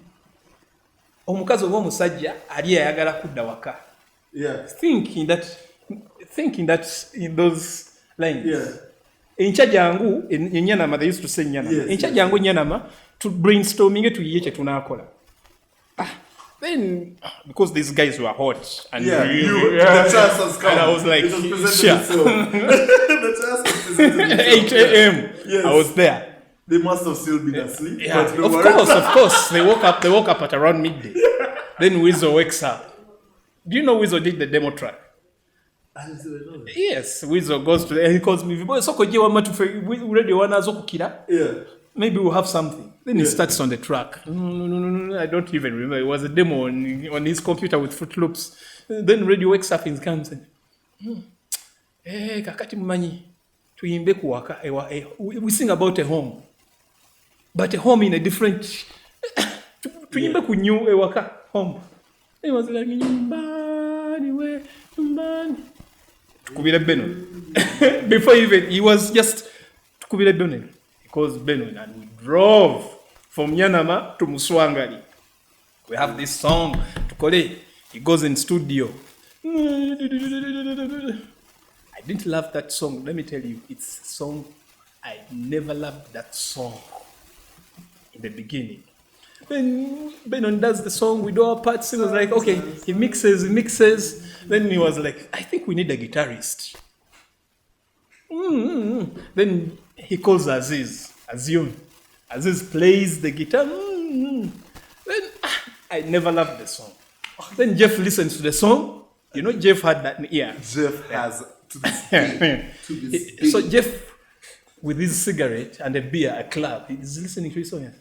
omukazi w'omusajja ali ayagala kudda waka. Thinking that in those lines. Encha jangu enyanama, they used to say nyanama. Encha jangu nyanama to brainstorming to yiye tunakola. Then because these guys were hot and the chance has come. And I was like, the chance has presented 8 a.m. I was there. They must have still been asleep. Of course. They woke up at around midday. Then Weasel wakes up. Do you know Weasel did the demo track? Yes, Weasel goes to and he calls me, maybe we'll have something. Then he starts on the track. No, I don't even remember. It was a demo on his computer with Fruit Loops. Then Radio wakes up and comes and kakati mumanyi tuyimbe kuwaka we sing about a home, but a home in a different tuyimbe ku new ewaka home. He was like nyumbani. Kubira Beno. Before even, he was just Kubira Beno. He calls Beno and we drove from Yanama to Muswangali. We have this song to Kole. He goes in studio. I didn't love that song. Let me tell you, it's a song. I never loved that song in the beginning. Then Benon does the song, we do our parts. He was like, okay, he mixes. Then he was like, I think we need a guitarist. Then he calls Aziz. Aziz plays the guitar. Then I never loved the song. Then Jeff listens to the song. Jeff had that ear. Jeff has to this day. So Jeff, with his cigarette and a beer, a club, he's listening to his song.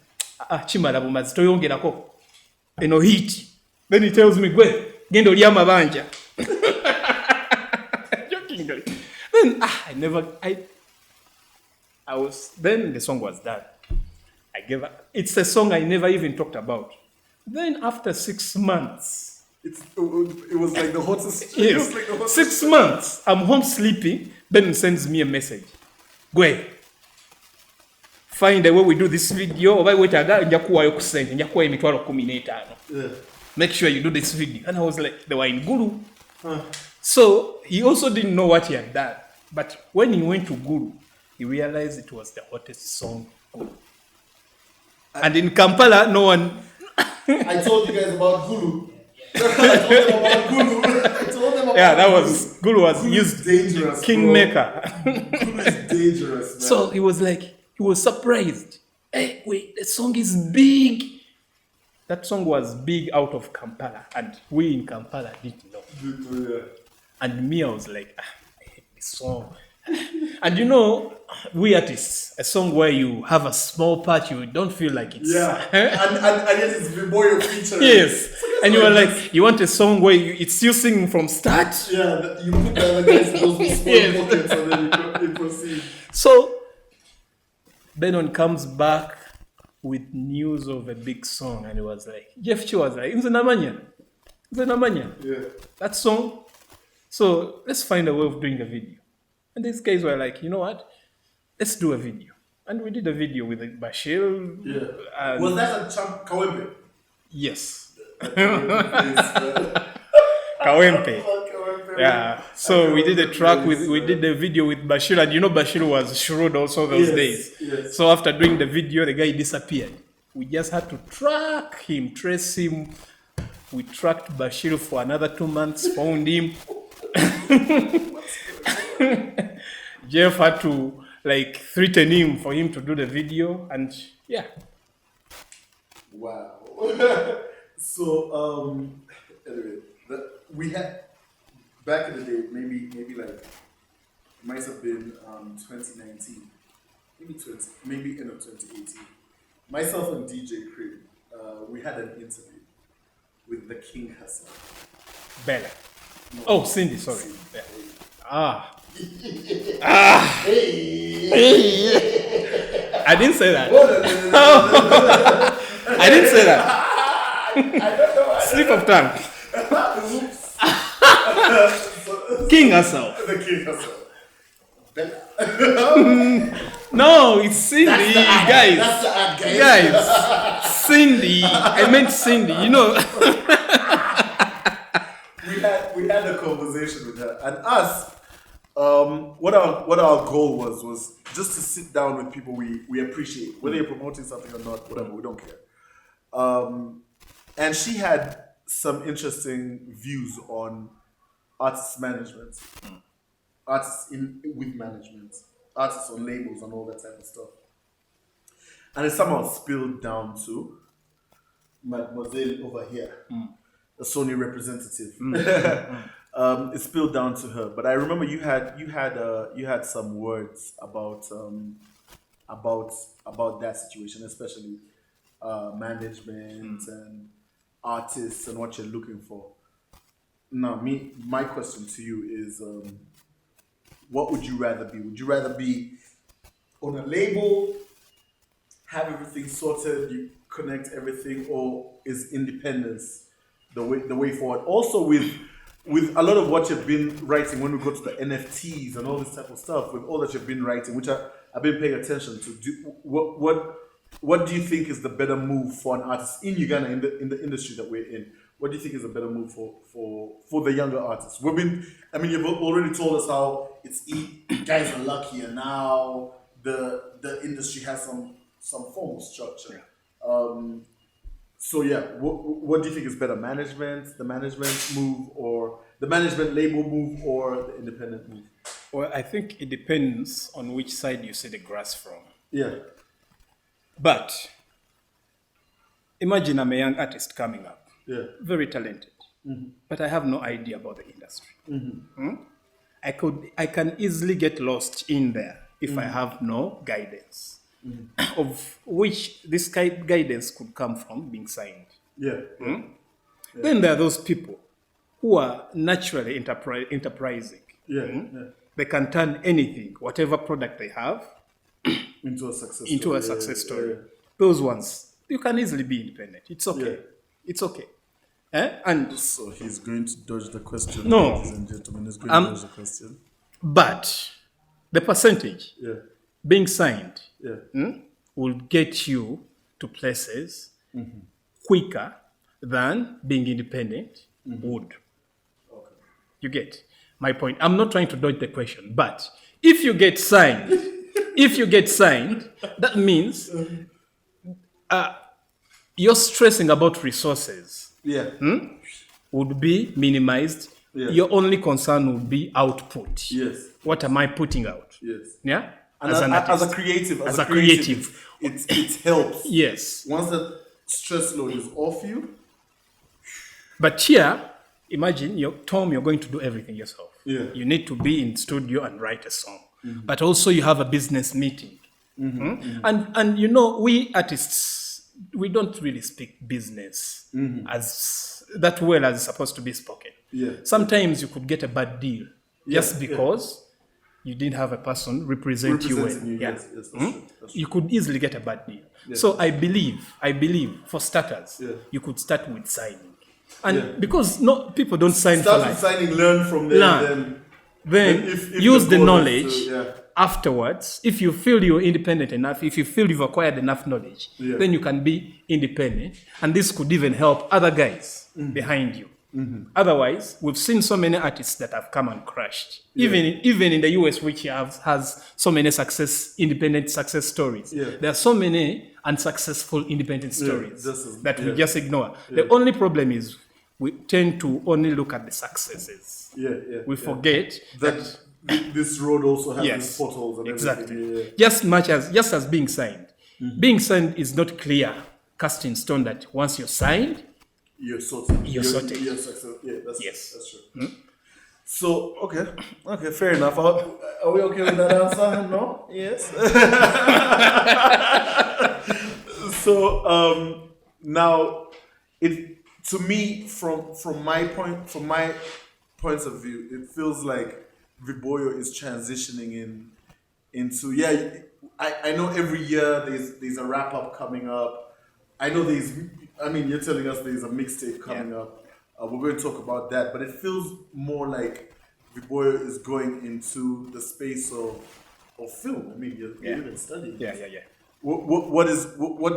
Chimala bumazi toyongerako eno heat. Then he tells me, gwe gendo lya mabanja. Jokingly. Then then the song was done. I gave up. It's a song I never even talked about. Then after 6 months, it was like the hottest. Yes, it was like the hottest 6 months. I'm home sleeping. Ben sends me a message. Gwe, find a way we do this video. Make sure you do this video. And I was like, they were in Guru. So he also didn't know what he had done. But when he went to Guru, he realized it was the hottest song. And in Kampala, no one... I told you guys about Guru. I told them about Guru. That was... Guru was Guru used... dangerous, Kingmaker. Guru is dangerous, man. So he was like... He was surprised. Hey, wait, the song is big. That song was big out of Kampala. And we in Kampala didn't know. And me, I was like, I hate this song. And we artists, a song where you have a small part, you don't feel like it's... Yeah, and yet it's Viboyo featuring. Yes. And you were like, you want a song where it's you singing from start? Yeah, you put the other guys in those small pockets and then you proceed. So, Benon comes back with news of a big song, and it was like, Jeff Chi was like, Nzenamanya. Yeah. That song. So let's find a way of doing a video. And these guys were like, you know what? Let's do a video. And we did a video with Bashir. Yeah. Was that a Champ Kawempe? Yes. Kawempe. Yeah. So we did a track we did the video with Bashir, and Bashir was shrewd also those days. Yes. So after doing the video, the guy disappeared. We just had to track him, trace him. We tracked Bashir for another 2 months, found him. Jeff had to like threaten him for him to do the video, and yeah. Wow. So anyway, we had back in the day, maybe like it might have been 2019, maybe end of 2018. Myself and DJ Crib, we had an interview with the King Hassan. Bella. No, Oh, Cindy, sorry. Cindy. Yeah. Hey. I didn't say that. No. I didn't say that. I don't know. Slip of tongue. King Hassan. The King Hassan. Bella. No, it's Cindy, guys. That's the ad, Guys, Cindy. I meant Cindy. You know. we had a conversation with her, and us. What our goal was just to sit down with people we appreciate, whether you're promoting something or not, whatever, we don't care. And she had some interesting views on artist management, artists with management, artists on labels and all that type of stuff. And it somehow spilled down to Mademoiselle over here, the Sony representative. It spilled down to her, but I remember you had some words about that situation, especially management and artists and what you're looking for. Now, my question to you is, what would you rather be? Would you rather be on a label, have everything sorted, you connect everything, or is independence the way forward? Also with a lot of what you've been writing, when we go to the NFTs and all this type of stuff, with all that you've been writing, which I've been paying attention to, what do you think is the better move for an artist in Uganda, in the industry that we're in? What do you think is a better move for the younger artists? You've already told us how guys are luckier now. The industry has some form of structure. So yeah, what do you think is better? The management move, or the management label move, or the independent move? Well, I think it depends on which side you see the grass from. Yeah. But imagine I'm a young artist coming up, very talented, but I have no idea about the industry. I can easily get lost in there if I have no guidance. Of which this guidance could come from being signed. Then there are those people who are naturally enterprising. They can turn anything, whatever product they have, into a success story. Those ones, you can easily be independent. It's okay. It's okay. And so he's going to dodge the question. No. Ladies and gentlemen, he's going to dodge the question. But the percentage being signed will get you to places quicker than being independent would. Okay. You get my point. I'm not trying to dodge the question, but if you get signed, that means you're stressing about resources. Would be minimized. Your only concern would be output. What am I putting out? Yeah. And as a creative, it helps. Yes. Once that stress load is off you. But here, imagine you're going to do everything yourself. You need to be in studio and write a song. But also you have a business meeting. And we artists, we don't really speak business as that well as it's supposed to be spoken. Sometimes you could get a bad deal just because you didn't have a person represent you well. Yes, that's true. You could easily get a bad deal. So I believe, for starters, you could start with signing. And because people don't sign start for with life. signing, learn from there, then if use the goal knowledge is to, afterwards. If you feel you're independent enough, if you feel you've acquired enough knowledge, then you can be independent. And this could even help other guys behind you. Otherwise, we've seen so many artists that have come and crashed. Even in the US, which has so many independent success stories. There are so many unsuccessful independent stories that we just ignore. The only problem is we tend to only look at the successes. We forget that this road also has Yes, these potholes and exactly. everything. Just as being signed. Being signed is not clear, cast in stone that once you're signed, You're sorted. You're sorted. You're successful. Yeah, that's true. So okay, fair enough. Are we okay with that answer? No. Yes. So now, to me, from my points of view, it feels like Viboyo is transitioning into I know every year there's a wrap up coming up. I know you're telling us there's a mixtape coming up. We're going to talk about that, but it feels more like Viboyo is going into the space of film. I mean, you're even studying. Yeah. What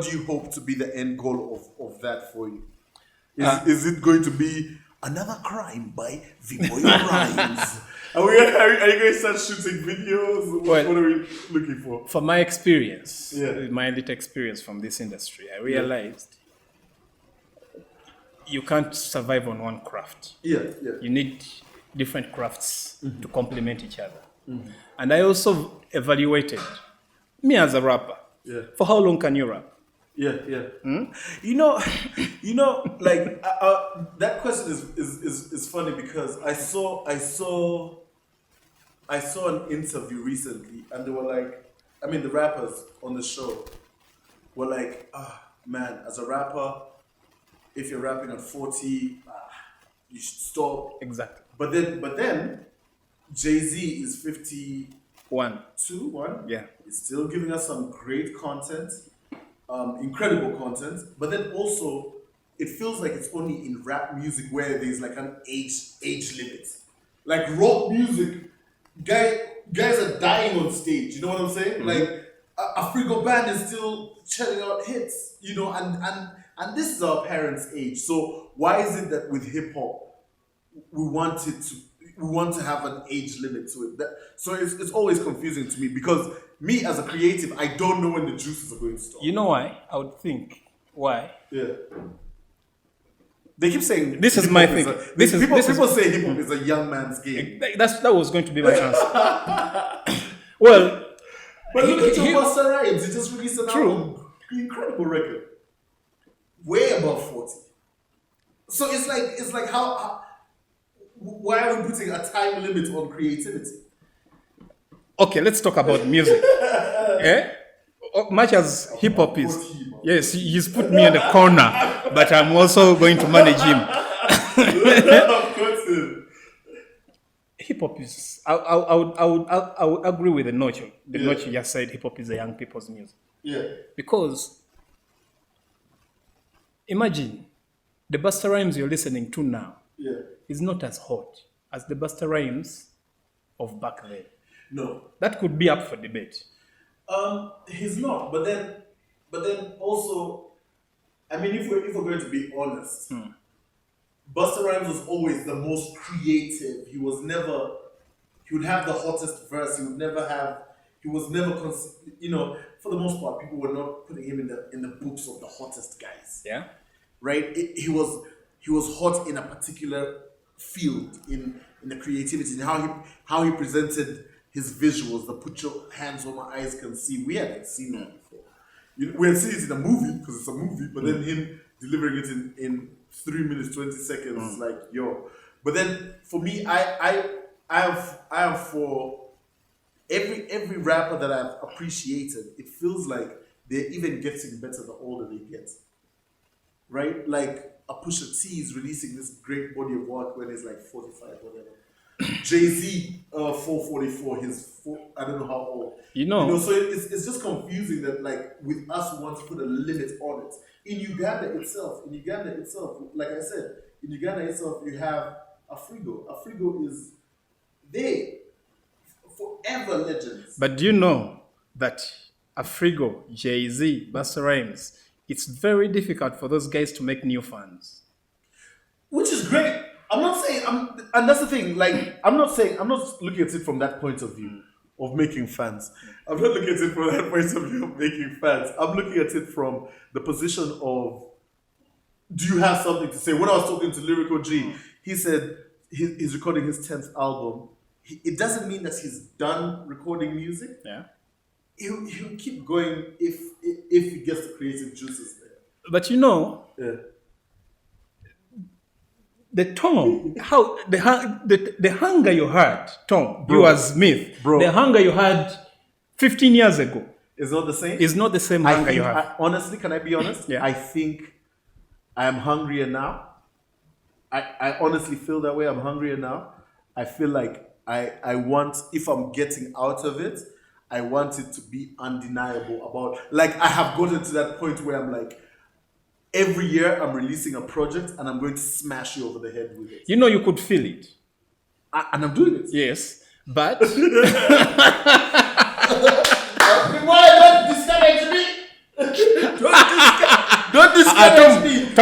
do you hope to be the end goal of that for you? Is it going to be another crime by Viboyo Rhymes? Are you going to start shooting videos? What are we looking for? For my experience, Yeah. my little experience from this industry, I realized you can't survive on one craft. Yeah. You need different crafts to complement each other. And I also evaluated me as a rapper. Yeah. For how long can you rap? Yeah. You know, like that question is funny because I saw an interview recently, and they were like, the rappers on the show were like, man, as a rapper, if you're rapping at 40, you should stop. Exactly. But then, Jay-Z is 51. Yeah. He's still giving us some great content. Incredible content, but then also it feels like it's only in rap music where there's like an age limit. Like rock music, guys are dying on stage. You know what I'm saying? Like a Frigo band is still churning out hits. You know, and this is our parents' age. So why is it that with hip hop we want to have an age limit to it? So it's always confusing to me because me as a creative, I don't know when the juices are going to stop. You know why? I would think. Why? Yeah. They keep saying This is my thing. People say hip hop is a young man's game. That was going to be my answer. Well, But look at your Busta Rhymes. He just released an True. album. Incredible record. Way above 40. So it's like how why are we putting a time limit on creativity? okay, let's talk about music. Much as hip hop is, yes, he's put me in the corner, but I'm also going to manage him. Of course. Hip hop is, I would agree with the note you just said. Hip hop is the young people's music. Yeah. Because imagine the Busta Rhymes you're listening to now is not as hot as the Busta Rhymes of back then. No. That could be up for debate. He's not. But then also, I mean, if we're going to be honest, Busta Rhymes was always the most creative. He would have the hottest verse. He was never, for the most part, people were not putting him in the books of the hottest guys. Yeah. Right? He was hot in a particular field in the creativity and how he presented his visuals, the put your hands where my eyes can see. We hadn't seen that before. We had seen it in a movie because it's a movie, but then him delivering it in 3 minutes 20 seconds, like yo. But then for me, I have for every rapper that I've appreciated, it feels like they're even getting better the older they get. Right? Like a Pusha T is releasing this great body of work when he's like 45, whatever. Jay-Z, 444, I don't know how old. So it's just confusing that like with us we want to put a limit on it. In Uganda itself, like I said, in Uganda itself you have Afrigo. Afrigo is they forever legends. But do you know that Afrigo, Jay-Z, Busta Rhymes, it's very difficult for those guys to make new fans. Which is great. I'm not saying, and that's the thing, like, I'm not looking at it from that point of view of making fans. I'm not looking at it from that point of view of making fans. I'm looking at it from the position of, do you have something to say? When I was talking to Lyrical G, he said he's recording his 10th album. it doesn't mean that he's done recording music. Yeah. He'll keep going if he gets the creative juices there. But you know, Yeah. the tone, how the hunger you had, Tom, Bro. you as Mith, Bro. the hunger you had 15 years ago It's not the same. is not the same I hunger think, you have. honestly, can I be honest? Yeah. I think I am hungrier now. I honestly feel that way. I'm hungrier now. I feel like I want, if I'm getting out of it, I want it to be undeniable about, like, I have gotten to that point where I'm like, every year I'm releasing a project and I'm going to smash you over the head with it. You know, you could feel it. And I'm doing it. Yes. But Why don't discourage me? Don't discourage me.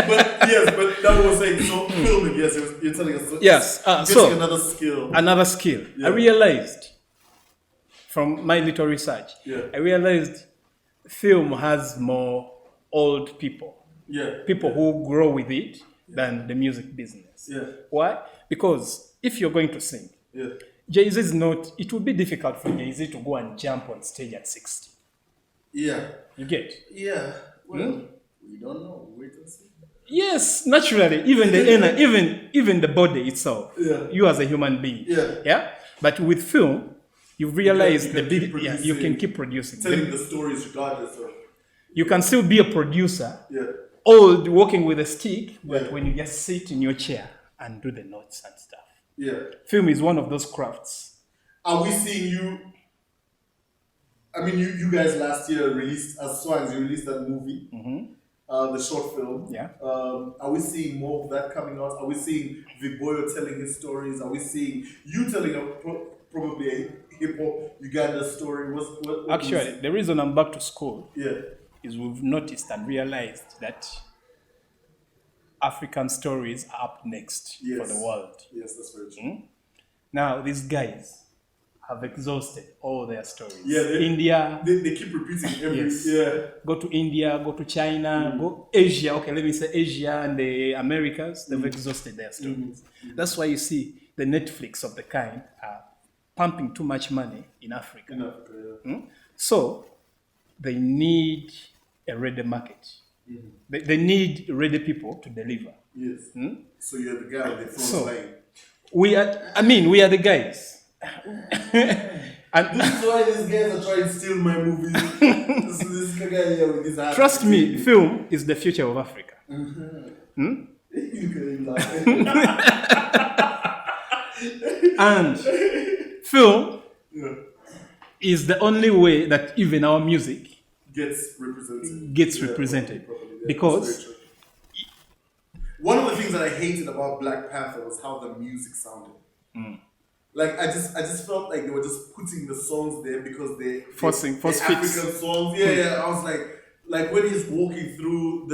But yes, but that was like, so filming, yes, you're telling us. Yes, it's so- another skill. another skill. Yeah. I realized from my little research, Yeah. I realized film has more old people. People who grow with it than the music business. Yeah. Why? Because if you're going to sing, Yeah. Jay-Z is not, it would be difficult for Jay-Z to go and jump on stage at 60. Yeah. You get? Yeah. Well, we don't know. Wait and see. Yes, naturally, even the inner, even the body itself. Yeah. You as a human being. Yeah. Yeah. But with film, you realize you can keep producing. you can keep producing. Telling the stories regardless of. You can still be a producer, Yeah. old, walking with a stick, but Yeah. when you just sit in your chair and do the notes and stuff. Yeah. Film is one of those crafts. Are we seeing you? I mean, you guys last year released, as Swangz, you released that movie, the short film. Yeah. Are we seeing more of that coming out? Are we seeing Viboyo telling his stories? Are we seeing you telling probably a hip hop Uganda story? What Actually, the reason I'm back to school yeah. is we've noticed and realized that African stories are up next for the world. Yes, that's very true. Now, these guys have exhausted all their stories. Yeah, India, they keep repeating every. Yes. Yeah. go to India, go to China, go Asia. Okay, let me say Asia and the Americas. They've exhausted their stories. That's why you see the Netflix of the kind are pumping too much money in Africa. So they need a ready market. They need ready people to deliver. Yes. So you're the guy on the front So- line. We are the guys. And This is why these guys are trying to steal my movies. this guy here with his hat. trust me, film is the future of Africa. You can laugh. And film Yeah. is the only way that even our music Gets represented. gets represented. Properly, yeah, Because that's very true. One of the things that I hated about Black Panther was how the music sounded. Like I just felt like they were just putting the songs there because they Force they're fits. African songs. Yeah. I was like when he's walking through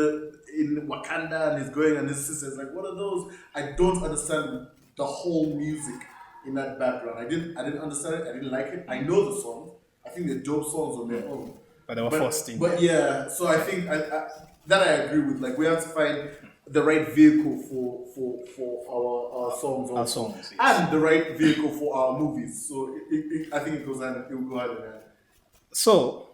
in Wakanda and he's going and his sister's like, what are those? I don't understand the whole music in that background. I didn't understand it. I didn't like it. I know the songs. I think they're dope songs on their own. but they were forced in. But yeah, so I think that I agree with. Like we have to find the right vehicle for our songs, Our songs, yes. and the right vehicle for our movies. So I think it will go hand in hand. So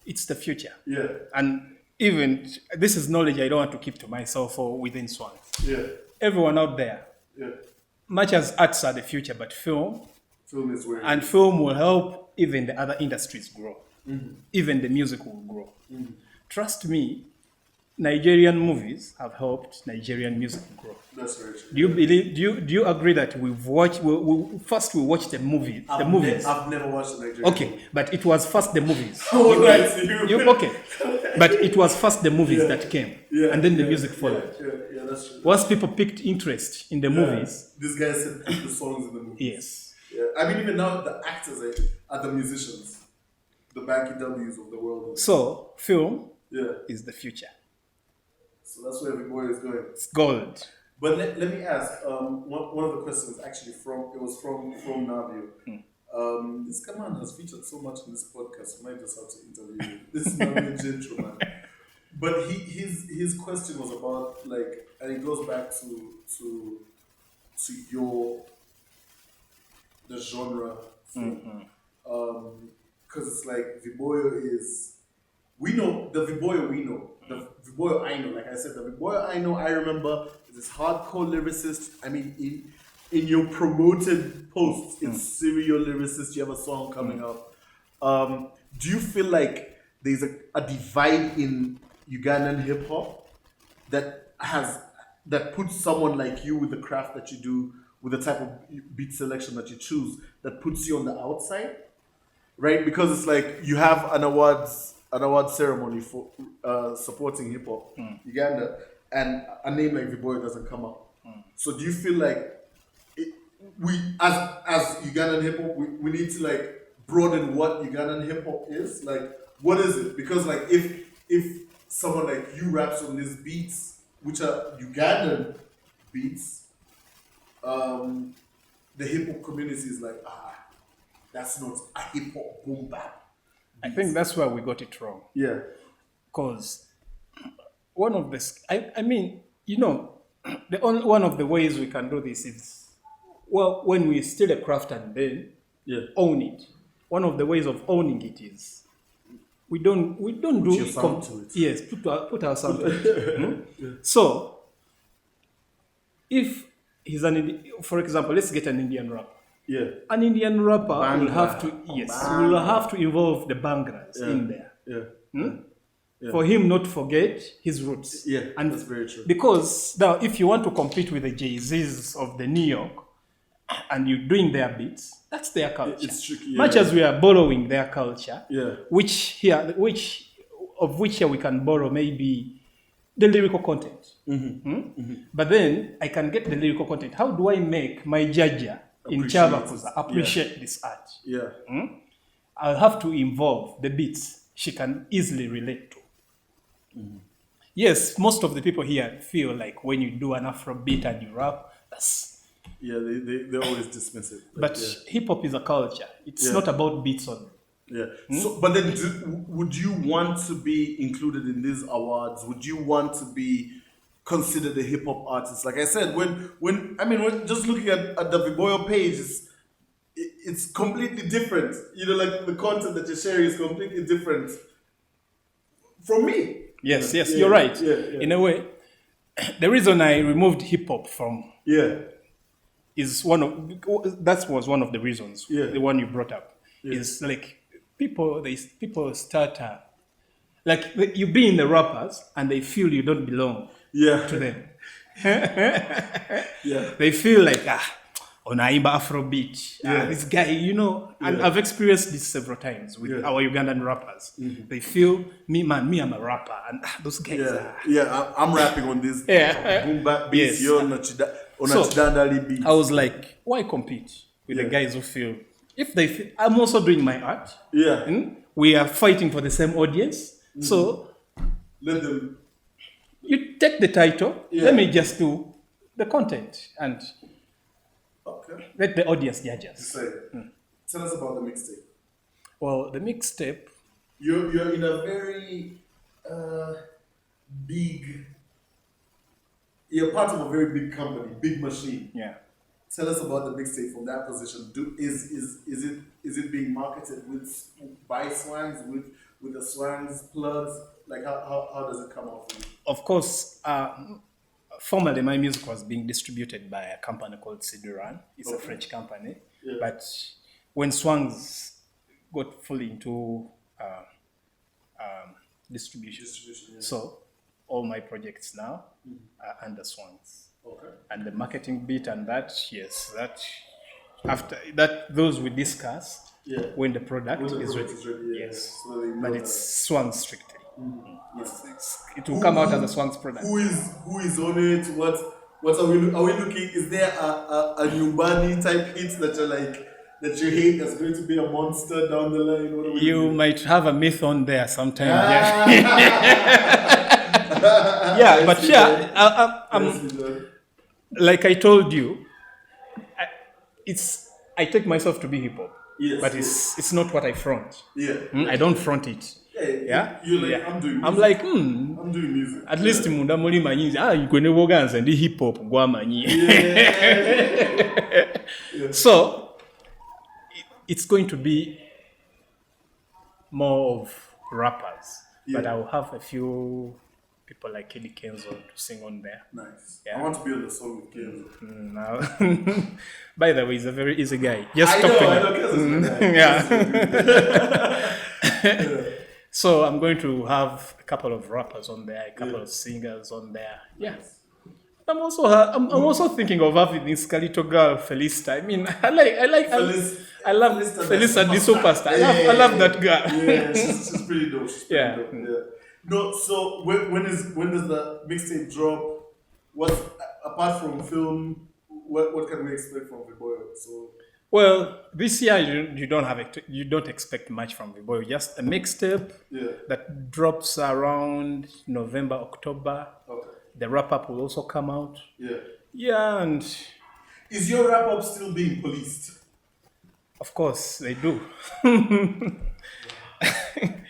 it's the future. Yeah, And even this is knowledge I don't want to keep to myself or within Swangz. yeah, Everyone out there, yeah. much as arts are the future, but film Film is where. and film will help even the other industries grow. Even the music will grow. Trust me, Nigerian movies have helped Nigerian music grow. That's very true. Do you believe? Do you agree that we've watched? First, we watched the movie. The movies. I've never watched the Nigerian. Okay, but it was first the movies. Oh, right, so you- Okay, but it was first the movies that came, Yeah, and then the yeah, music followed. Yeah, that's true. Once people picked interest in the movies, This guy said put the songs in the movie. yes. Yeah. I mean, even now the actors are the musicians, the Banky W's of the world. So film Yeah. is the future. So that's where everybody is going. It's gold. But let me ask, one of the questions actually from Navio. This man has featured so much in this podcast, I might just have to interview him. This is Navio gentleman. But his question was about and it goes back to to the genre thing. Because it's like Viboyo is, we know the Viboyo we know. The Viboyo I know, like I said, the Viboyo I know, I remember is this hardcore lyricist. I mean, in your promoted posts, it's serial lyricist. You have a song coming up. Do you feel like there's a divide in Ugandan hip hop that puts someone like you with the craft that you do, with the type of beat selection that you choose, that puts you on the outside, right? Because it's like you have an awards ceremony for supporting hip hop Uganda, and a name like Viboyo doesn't come up. So do you feel like we as Ugandan hip hop we need to like broaden what Ugandan hip hop is? Like, what is it? Because like if someone like you raps on these beats, which are Ugandan beats, the hip hop community is like, that's not a hip hop boom bap. I think that's where we got it wrong. Yeah. Because one of the, I mean, you know, one of the ways we can do this is, well, when we steal a craft and then own it. One of the ways of owning it is we don't do your sound to it. Yes, put our sound to it. So if he's for example, let's get an Indian rapper. Yeah. An Indian rapper Bhangra. will have to will have to involve the Bhangras in there. Yeah. For him not to forget his roots. Yeah, and that's very true. Because now, if you want to compete with the Jay-Z's of the New York, and you're doing their beats, that's their culture. It's tricky. Yeah. Much as we are borrowing their culture, which here we can borrow maybe the lyrical content. But then I can get the lyrical content. How do I make my Jaja in Chavakuza appreciate this art? Yeah. I'll have to involve the beats she can easily relate to. Yes, most of the people here feel like when you do an Afro beat and you rap, that's... Yeah, they always dismiss it. Like, but hip-hop is a culture. It's not about beats only. Yeah. So, but then would you want to be included in these awards? Would you want to be considered a hip-hop artist? Like I said, when just looking at the Viboyo page, it's completely different. You know, like the content that you're sharing is completely different from me. Yes, you're right. Yeah. In a way, the reason I removed hip-hop from is that was one of the reasons. The one you brought up is like people start like you be in the rappers and they feel you don't belong to them. They feel like Onaimba Afrobeat. This guy, you know, and I've experienced this several times with our Ugandan rappers. They feel me I'm a rapper, and those guys I'm rapping on this boom bap beats. You're on a Chidandali beat. I was like, why compete with the guys who feel if they feel I'm also doing my art? We are fighting for the same audience. So let them. You take the title. Let me just do the content and. Okay. Let the audience judge us. Tell us about the mixtape. Well, the mixtape. You're in a very big. You're part of a very big company, big machine. Yeah. Tell us about the mixtape from that position. Is it being marketed by Swangz with the Swangz plugs? Like how does it come off? Of course. Formerly, my music was being distributed by a company called Siduran. It's a French company. But when Swangz got fully into distribution, so all my projects now are under Swangz. Okay. And the marketing bit and that, after that, those we discuss when the product is ready. Yes. But it's Swangz strictly. It will come out as a Swangz product. Who is on it? What are we looking? Is there a Nyumbani type hit that you're like that you hate that's going to be a monster down the line? You might have a myth on there sometime. Like I told you, I take myself to be hip hop, but it's not what I front. I don't front it. Hey, Yeah? you're like, Yeah. I'm doing music. I'm like, I'm doing music. at least munda muli manyi ikone boganza ndi hip hop gwa manyi. Yeah. So it's going to be more of rappers, but Yeah. I will have a few people like Kelly Kenzo to sing on there. Nice. Yeah. I want to be on the song with Kenzo. Now, by the way, he's a very easy guy. Just I talk to know him. Kenzo's my guy. Yeah. So I'm going to have a couple of rappers on there, a couple of singers on there. Yeah. I'm also thinking of having this little girl Felista. I mean, I love Felista the superstar. I love that girl. Yeah, she's pretty dope. She's pretty Yeah. dope. Yeah. No, so when does the mixtape drop? What apart from film, what can we expect from Viboyo? So Well, this year you don't expect much from Viboyo. Just a mixtape that drops around November, October. Okay. The wrap up will also come out. Yeah. Yeah, and Is your wrap up still being policed? of course they do.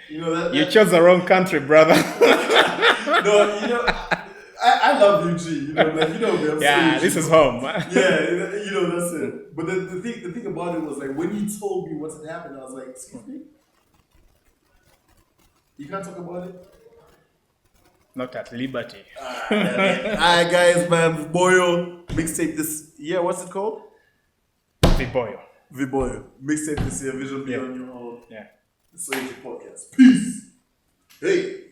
You know that You chose the wrong country, brother. No, you know, I love UG. You know, like me. I'm Yeah, so this UG. is home. Yeah, you know that's it. But the thing about it was like when you told me what had happened, I was like, excuse me, you can't talk about it. Not at liberty. Alright, guys, man, Viboyo mixtape this year. What's it called? Viboyo. Viboyo mixtape this year. Vision beyond your own. Yeah. The TheSoUgPodcast. Peace. Hey.